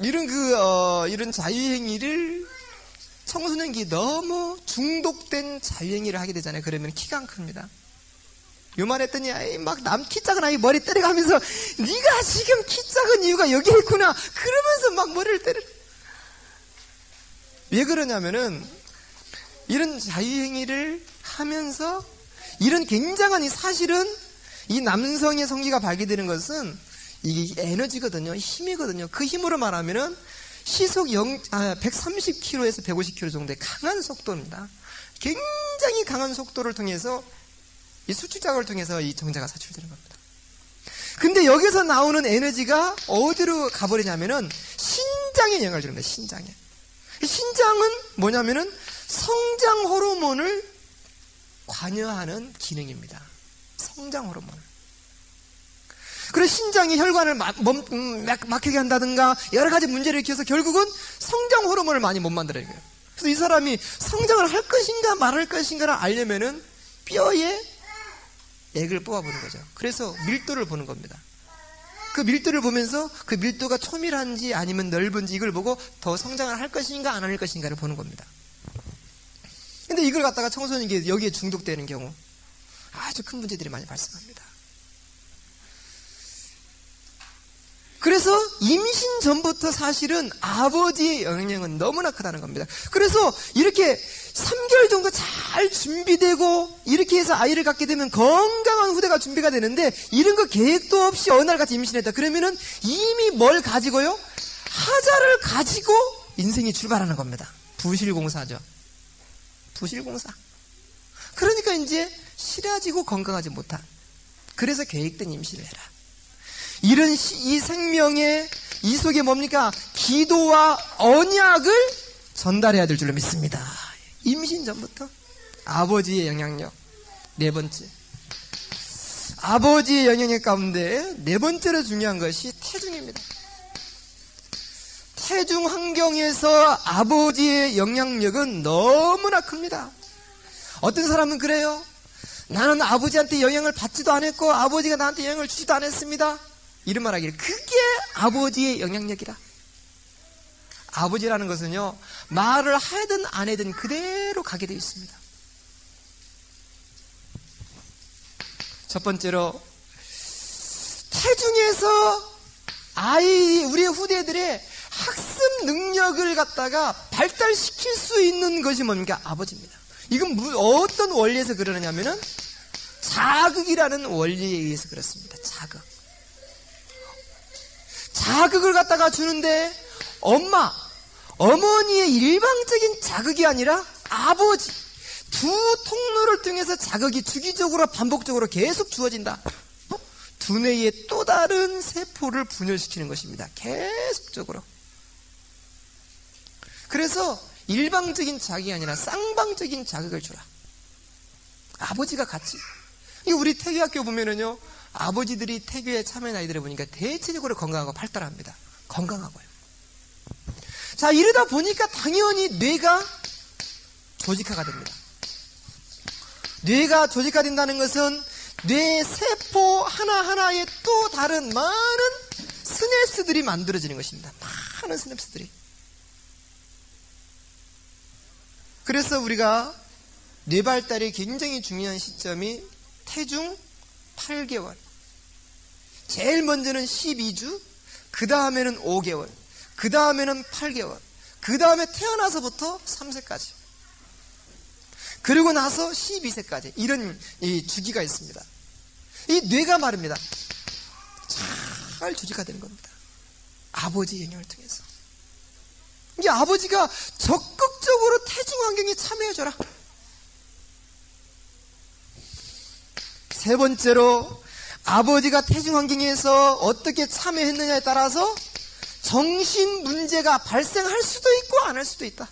이런 자유행위를 청소년기 너무 중독된 자유행위를 하게 되잖아요. 그러면 키가 안 큽니다. 요만했더니 막 남 키 작은 아이 머리 때려가면서 네가 지금 키 작은 이유가 여기 있구나 그러면서 막 머리를 때려. 왜 그러냐면은 이런 자유행위를 하면서 이런 굉장한 이 사실은 이 남성의 성기가 발기되는 것은 이게 에너지거든요. 힘이거든요. 그 힘으로 말하면은 시속 130km에서 150km 정도의 강한 속도입니다. 굉장히 강한 속도를 통해서 이 수축작용을 통해서 이 정자가 사출되는 겁니다. 근데 여기서 나오는 에너지가 어디로 가버리냐면은 신장에 영향을 주는 거예요. 신장에. 신장은 뭐냐면은 성장 호르몬을 관여하는 기능입니다. 성장 호르몬. 그래서 신장이 혈관을 막히게 한다든가 여러 가지 문제를 일으켜서 결국은 성장 호르몬을 많이 못 만들어요. 그래서 이 사람이 성장을 할 것인가 말할 것인가를 알려면은 뼈에 액을 뽑아보는 거죠. 그래서 밀도를 보는 겁니다. 그 밀도를 보면서 그 밀도가 초밀한지 아니면 넓은지 이걸 보고 더 성장을 할 것인가 안 할 것인가를 보는 겁니다. 근데 이걸 갖다가 청소년이 여기에 중독되는 경우 아주 큰 문제들이 많이 발생합니다. 그래서 임신 전부터 사실은 아버지의 영향은 너무나 크다는 겁니다. 그래서 이렇게 3개월 정도 잘 준비되고 이렇게 해서 아이를 갖게 되면 건강한 후대가 준비가 되는데 이런 거 계획도 없이 어느 날 같이 임신했다. 그러면은 이미 뭘 가지고요? 하자를 가지고 인생이 출발하는 겁니다. 부실공사죠. 부실공사. 그러니까 이제 실해지고 건강하지 못한. 그래서 계획된 임신을 해라. 이런 이 생명의 이 속에 뭡니까? 기도와 언약을 전달해야 될 줄로 믿습니다. 임신 전부터 아버지의 영향력. 네 번째, 아버지의 영향력 가운데 네 번째로 중요한 것이 태중입니다. 태중 환경에서 아버지의 영향력은 너무나 큽니다. 어떤 사람은 그래요. 나는 아버지한테 영향을 받지도 않았고 아버지가 나한테 영향을 주지도 않았습니다. 이런 말 하기를 그게 아버지의 영향력이라. 아버지라는 것은요, 말을 하든 안 하든 그대로 가게 되어 있습니다. 첫 번째로 태중에서 우리의 후대들의 학습 능력을 갖다가 발달시킬 수 있는 것이 뭡니까? 아버지입니다. 이건 어떤 원리에서 그러느냐면은 자극이라는 원리에 의해서 그렇습니다. 자극을 갖다가 주는데 어머니의 일방적인 자극이 아니라 아버지 두 통로를 통해서 자극이 주기적으로 반복적으로 계속 주어진다. 두뇌의 또 다른 세포를 분열시키는 것입니다. 계속적으로. 그래서 일방적인 자극이 아니라 쌍방적인 자극을 주라. 아버지가 같이. 이 우리 태교학교 보면은요, 아버지들이 태교에 참여한 아이들을 보니까 대체적으로 건강하고 발달합니다. 건강하고요. 자, 이러다 보니까 당연히 뇌가 조직화가 됩니다. 뇌가 조직화된다는 것은 뇌 세포 하나하나에 또 다른 많은 스냅스들이 만들어지는 것입니다. 많은 스냅스들이. 그래서 우리가 뇌 발달이 굉장히 중요한 시점이 태중 8개월. 제일 먼저는 12주, 그 다음에는 5개월, 그 다음에는 8개월, 그 다음에 태어나서부터 3세까지. 그리고 나서 12세까지. 이런 이 주기가 있습니다. 이 뇌가 말입니다. 잘 조직화되는 겁니다. 아버지 영향을 통해서. 이게 아버지가 적극적으로 태중 환경에 참여해줘라. 세 번째로, 아버지가 태중 환경에서 어떻게 참여했느냐에 따라서 정신 문제가 발생할 수도 있고 안 할 수도 있다.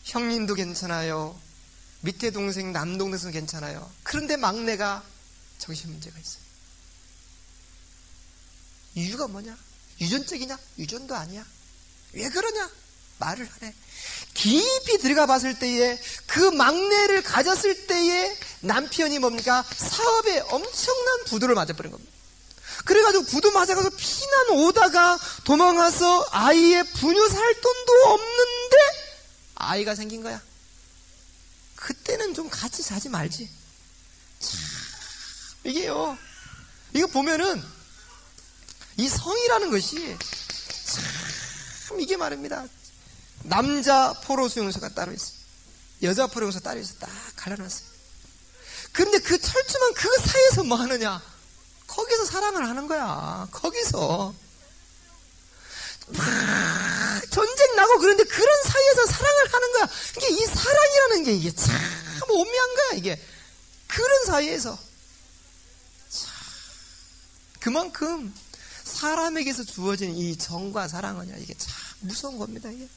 형님도 괜찮아요. 밑에 동생, 남동생도 괜찮아요. 그런데 막내가 정신 문제가 있어요. 이유가 뭐냐? 유전적이냐? 유전도 아니야. 왜 그러냐? 말을 하네. 깊이 들어가 봤을 때에 그 막내를 가졌을 때에 남편이 뭡니까? 사업에 엄청난 부도를 맞아버린 겁니다. 그래가지고 부도 맞아가지고 피난 오다가 도망가서 아이의 분유 살 돈도 없는데 아이가 생긴 거야. 그때는 좀 같이 자지 말지. 참, 이게요. 이거 보면은 이 성이라는 것이 참 이게 말입니다. 남자 포로 수용소가 따로 있어요. 여자 포로 수용소 따로 있어요. 딱 갈라놨어요. 그런데 그 철저한 그 사이에서 뭐 하느냐? 거기서 사랑을 하는 거야. 거기서 막 전쟁 나고 그런데 그런 사이에서 사랑을 하는 거야. 이게 이 사랑이라는 게 이게 참 오묘한 거야. 이게 그런 사이에서 참 그만큼 사람에게서 주어진 이 정과 사랑은 이게 참 무서운 겁니다. 이게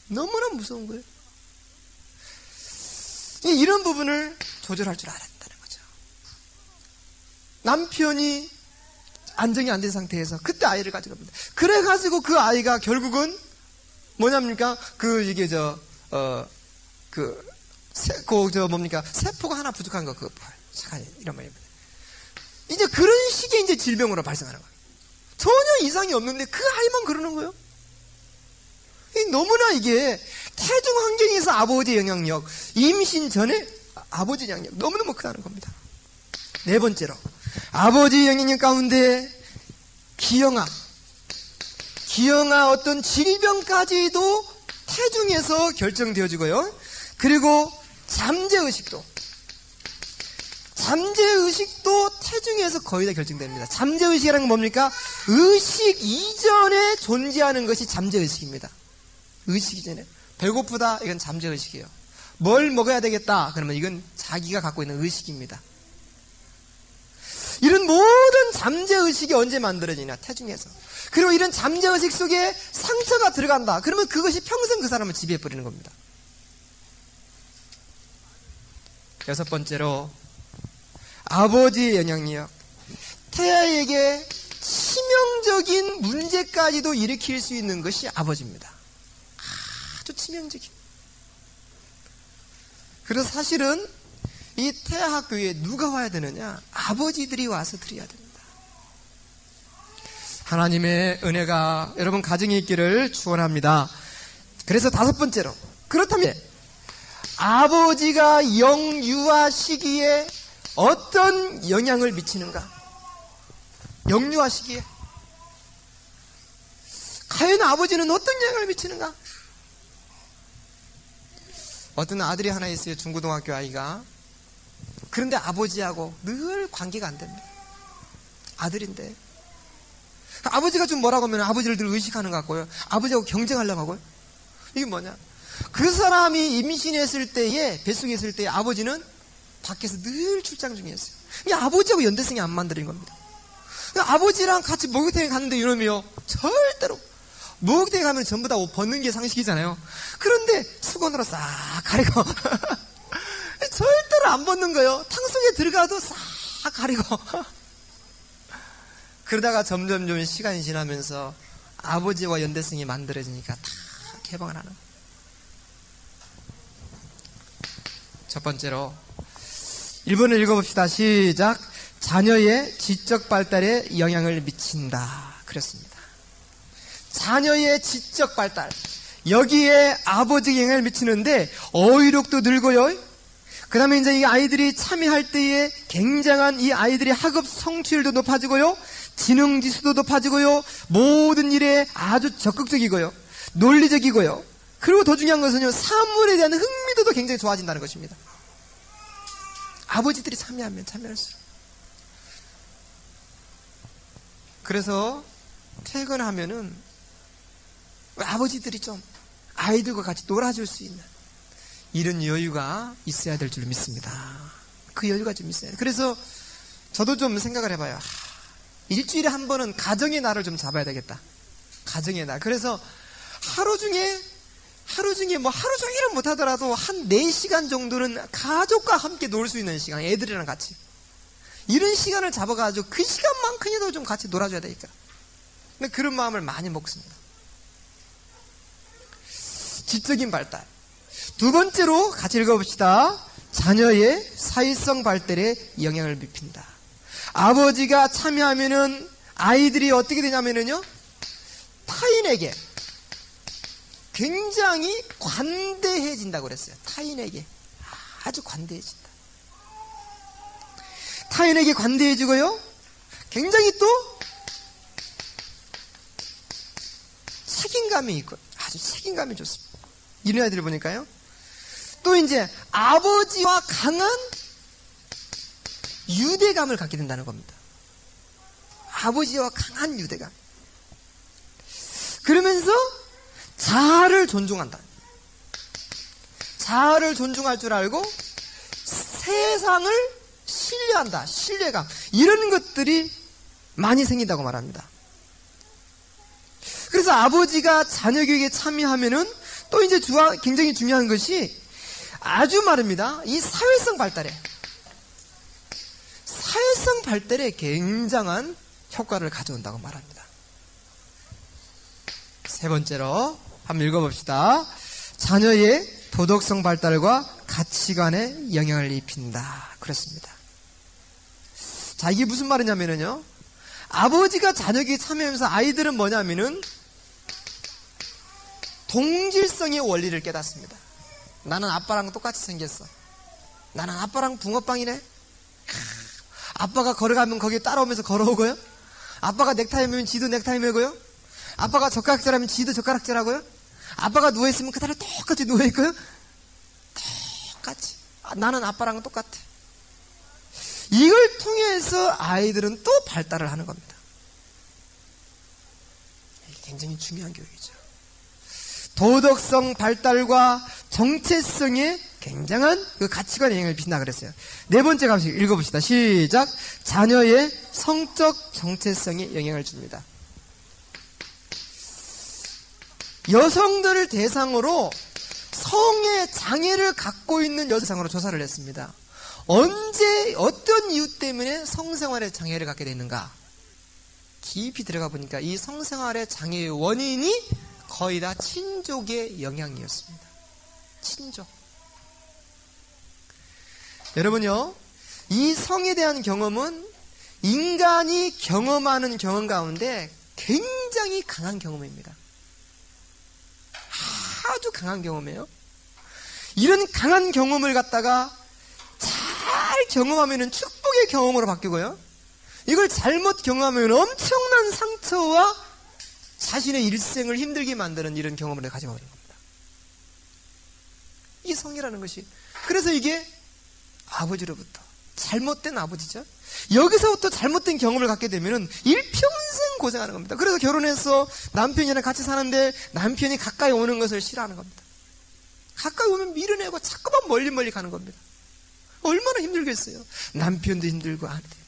너무나 무서운 거예요. 이런 부분을 조절할 줄 알았다는 거죠. 남편이 안정이 안 된 상태에서 그때 아이를 가져갑니다. 그래가지고 그 아이가 결국은 뭐냐입니까? 세포가 하나 부족한 거, 이런 말입니다. 이제 그런 식의 이제 질병으로 발생하는 거예요. 전혀 이상이 없는데 그 아이만 그러는 거예요. 너무나 이게 태중 환경에서 아버지의 영향력, 임신 전에 아버지의 영향력 너무너무 크다는 겁니다. 네 번째로, 아버지의 영향력 가운데 기형아 어떤 질병까지도 태중에서 결정되어지고요. 그리고 잠재의식도 태중에서 거의 다 결정됩니다. 잠재의식이라는 건 뭡니까? 의식 이전에 존재하는 것이 잠재의식입니다. 의식 이전에. 배고프다, 이건 잠재의식이에요. 뭘 먹어야 되겠다, 그러면 이건 자기가 갖고 있는 의식입니다. 이런 모든 잠재의식이 언제 만들어지냐? 태중에서. 그리고 이런 잠재의식 속에 상처가 들어간다. 그러면 그것이 평생 그 사람을 지배해버리는 겁니다. 여섯 번째로, 아버지의 영향력. 태아에게 치명적인 문제까지도 일으킬 수 있는 것이 아버지입니다. 아주 치명적인. 그래서 사실은 이 태아학교에 누가 와야 되느냐? 아버지들이 와서 드려야 됩니다. 하나님의 은혜가 여러분 가정에 있기를 축원합니다. 그래서 다섯 번째로, 그렇다면 아버지가 영유아 시기에 어떤 영향을 미치는가? 영유아 시기에 과연 아버지는 어떤 영향을 미치는가? 어떤 아들이 하나 있어요. 중고등학교 아이가. 그런데 아버지하고 늘 관계가 안 됩니다. 아들인데 아버지가 좀 뭐라고 하면 아버지를 늘 의식하는 것 같고요. 아버지하고 경쟁하려고 하고요. 이게 뭐냐? 그 사람이 임신했을 때에, 뱃속에 있을 때에 아버지는 밖에서 늘 출장 중이었어요. 이 아버지하고 연대성이 안 만들어진 겁니다. 아버지랑 같이 목욕탕에 갔는데 이러면요, 절대로 목욕탕에 가면 전부 다 옷 벗는 게 상식이잖아요. 그런데 수건으로 싹 가리고 절대로 안 벗는 거예요. 탕속에 들어가도 싹 가리고 그러다가 점점 좀 시간이 지나면서 아버지와 연대성이 만들어지니까 다 개방을 하는 거예요. 첫 번째로 1번을 읽어봅시다. 시작. 자녀의 지적 발달에 영향을 미친다. 그랬습니다. 자녀의 지적 발달, 여기에 아버지가 영향을 미치는데 어휘력도 늘고요. 그 다음에 이제 이 아이들이 참여할 때에 굉장한 이 아이들의 학업 성취율도 높아지고요. 지능 지수도 높아지고요. 모든 일에 아주 적극적이고요. 논리적이고요. 그리고 더 중요한 것은요, 사물에 대한 흥미도도 굉장히 좋아진다는 것입니다. 아버지들이 참여하면 참여할수록. 그래서 퇴근하면은 아버지들이 좀 아이들과 같이 놀아줄 수 있는 이런 여유가 있어야 될 줄 믿습니다. 그 여유가 좀 있어야 돼요. 그래서 저도 좀 생각을 해봐요. 일주일에 한 번은 가정의 날을 좀 잡아야 되겠다. 가정의 날. 그래서 하루 중에 뭐 하루 종일은 못하더라도 한 4시간 정도는 가족과 함께 놀 수 있는 시간, 애들이랑 같이 이런 시간을 잡아가지고 그 시간만큼이라도 좀 같이 놀아줘야 되니까. 근데 그런 마음을 많이 먹습니다. 지적인 발달. 두 번째로 같이 읽어봅시다. 자녀의 사회성 발달에 영향을 미친다. 아버지가 참여하면은 아이들이 어떻게 되냐면은요, 타인에게 굉장히 관대해진다고 그랬어요. 타인에게 아주 관대해진다. 타인에게 관대해지고요, 굉장히 또 책임감이 있고 아주 책임감이 좋습니다. 이런 아이들을 보니까요, 또 이제 아버지와 강한 유대감을 갖게 된다는 겁니다. 아버지와 강한 유대감. 그러면서 자아를 존중한다. 자아를 존중할 줄 알고 세상을 신뢰한다. 신뢰감. 이런 것들이 많이 생긴다고 말합니다. 그래서 아버지가 자녀 교육에 참여하면은 또 이제 굉장히 중요한 것이 아주 말입니다. 이 사회성 발달에 굉장한 효과를 가져온다고 말합니다. 세 번째로 한번 읽어봅시다. 자녀의 도덕성 발달과 가치관에 영향을 입힌다. 그렇습니다. 자, 이게 무슨 말이냐면요, 아버지가 자녀에게 참여하면서 아이들은 뭐냐면은 동질성의 원리를 깨닫습니다. 나는 아빠랑 똑같이 생겼어. 나는 아빠랑 붕어빵이네. 아빠가 걸어가면 거기에 따라오면서 걸어오고요. 아빠가 넥타이 매면 지도 넥타이 매고요. 아빠가 젓가락질하면 지도 젓가락질하고요. 아빠가 누워있으면 그대로 똑같이 누워있고요. 똑같이. 나는 아빠랑 똑같아. 이걸 통해서 아이들은 또 발달을 하는 겁니다. 이게 굉장히 중요한 교육이죠. 도덕성 발달과 정체성에 굉장한 그 가치관에 영향을 미친다 그랬어요. 네 번째 가서 읽어봅시다. 시작. 자녀의 성적 정체성에 영향을 줍니다. 여성들을 대상으로 성의 장애를 갖고 있는 여성으로 조사를 했습니다. 언제 어떤 이유 때문에 성생활에 장애를 갖게 되는가? 깊이 들어가 보니까 이 성생활의 장애의 원인이 거의 다 친족의 영향이었습니다. 친족. 여러분요, 이 성에 대한 경험은 인간이 경험하는 경험 가운데 굉장히 강한 경험입니다. 아주 강한 경험이에요. 이런 강한 경험을 갖다가 잘 경험하면 축복의 경험으로 바뀌고요, 이걸 잘못 경험하면 엄청난 상처와 자신의 일생을 힘들게 만드는 이런 경험을 가져가는 겁니다. 이 성이라는 것이. 그래서 이게 아버지로부터 잘못된 아버지죠. 여기서부터 잘못된 경험을 갖게 되면 일평생 고생하는 겁니다. 그래서 결혼해서 남편이랑 같이 사는데 남편이 가까이 오는 것을 싫어하는 겁니다. 가까이 오면 밀어내고 자꾸만 멀리 가는 겁니다. 얼마나 힘들겠어요. 남편도 힘들고 아내도 힘들고.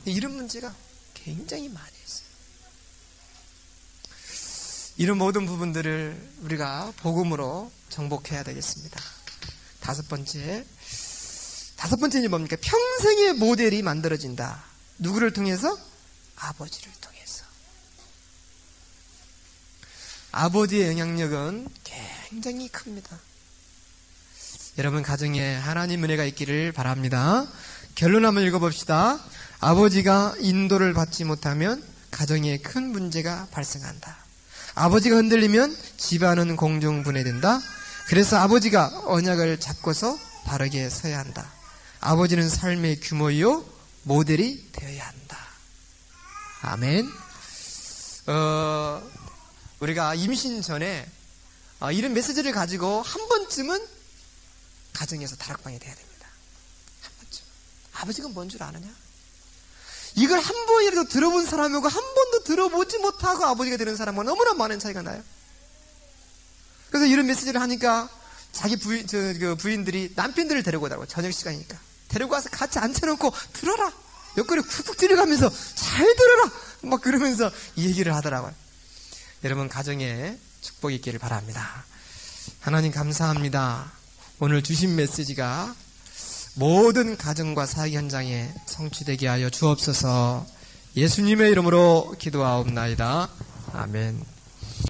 이런 문제가 굉장히 많이 있어요. 이런 모든 부분들을 우리가 복음으로 정복해야 되겠습니다. 다섯 번째는 뭡니까? 평생의 모델이 만들어진다. 누구를 통해서? 아버지를 통해서. 아버지의 영향력은 굉장히 큽니다. 여러분 가정에 하나님 은혜가 있기를 바랍니다. 결론 한번 읽어봅시다. 아버지가 인도를 받지 못하면 가정에 큰 문제가 발생한다. 아버지가 흔들리면 집안은 공중분해된다. 그래서 아버지가 언약을 잡고서 바르게 서야 한다. 아버지는 삶의 규모요 모델이 되어야 한다. 아멘. 우리가 임신 전에 이런 메시지를 가지고 한 번쯤은 가정에서 다락방이 돼야 됩니다. 한 번쯤. 아버지가 뭔 줄 아느냐? 이걸 한 번이라도 들어본 사람하고 한 번도 들어보지 못하고 아버지가 되는 사람과 너무나 많은 차이가 나요. 그래서 이런 메시지를 하니까 자기 부인들이 남편들을 데리고 오더라고요. 저녁 시간이니까. 데리고 와서 같이 앉혀놓고 들어라. 옆구리 쿡쿡 찌르가면서 잘 들어라. 막 그러면서 이 얘기를 하더라고요. 여러분 가정에 축복이 있기를 바랍니다. 하나님 감사합니다. 오늘 주신 메시지가 모든 가정과 사역 현장에 성취되게 하여 주옵소서. 예수님의 이름으로 기도하옵나이다. 아멘.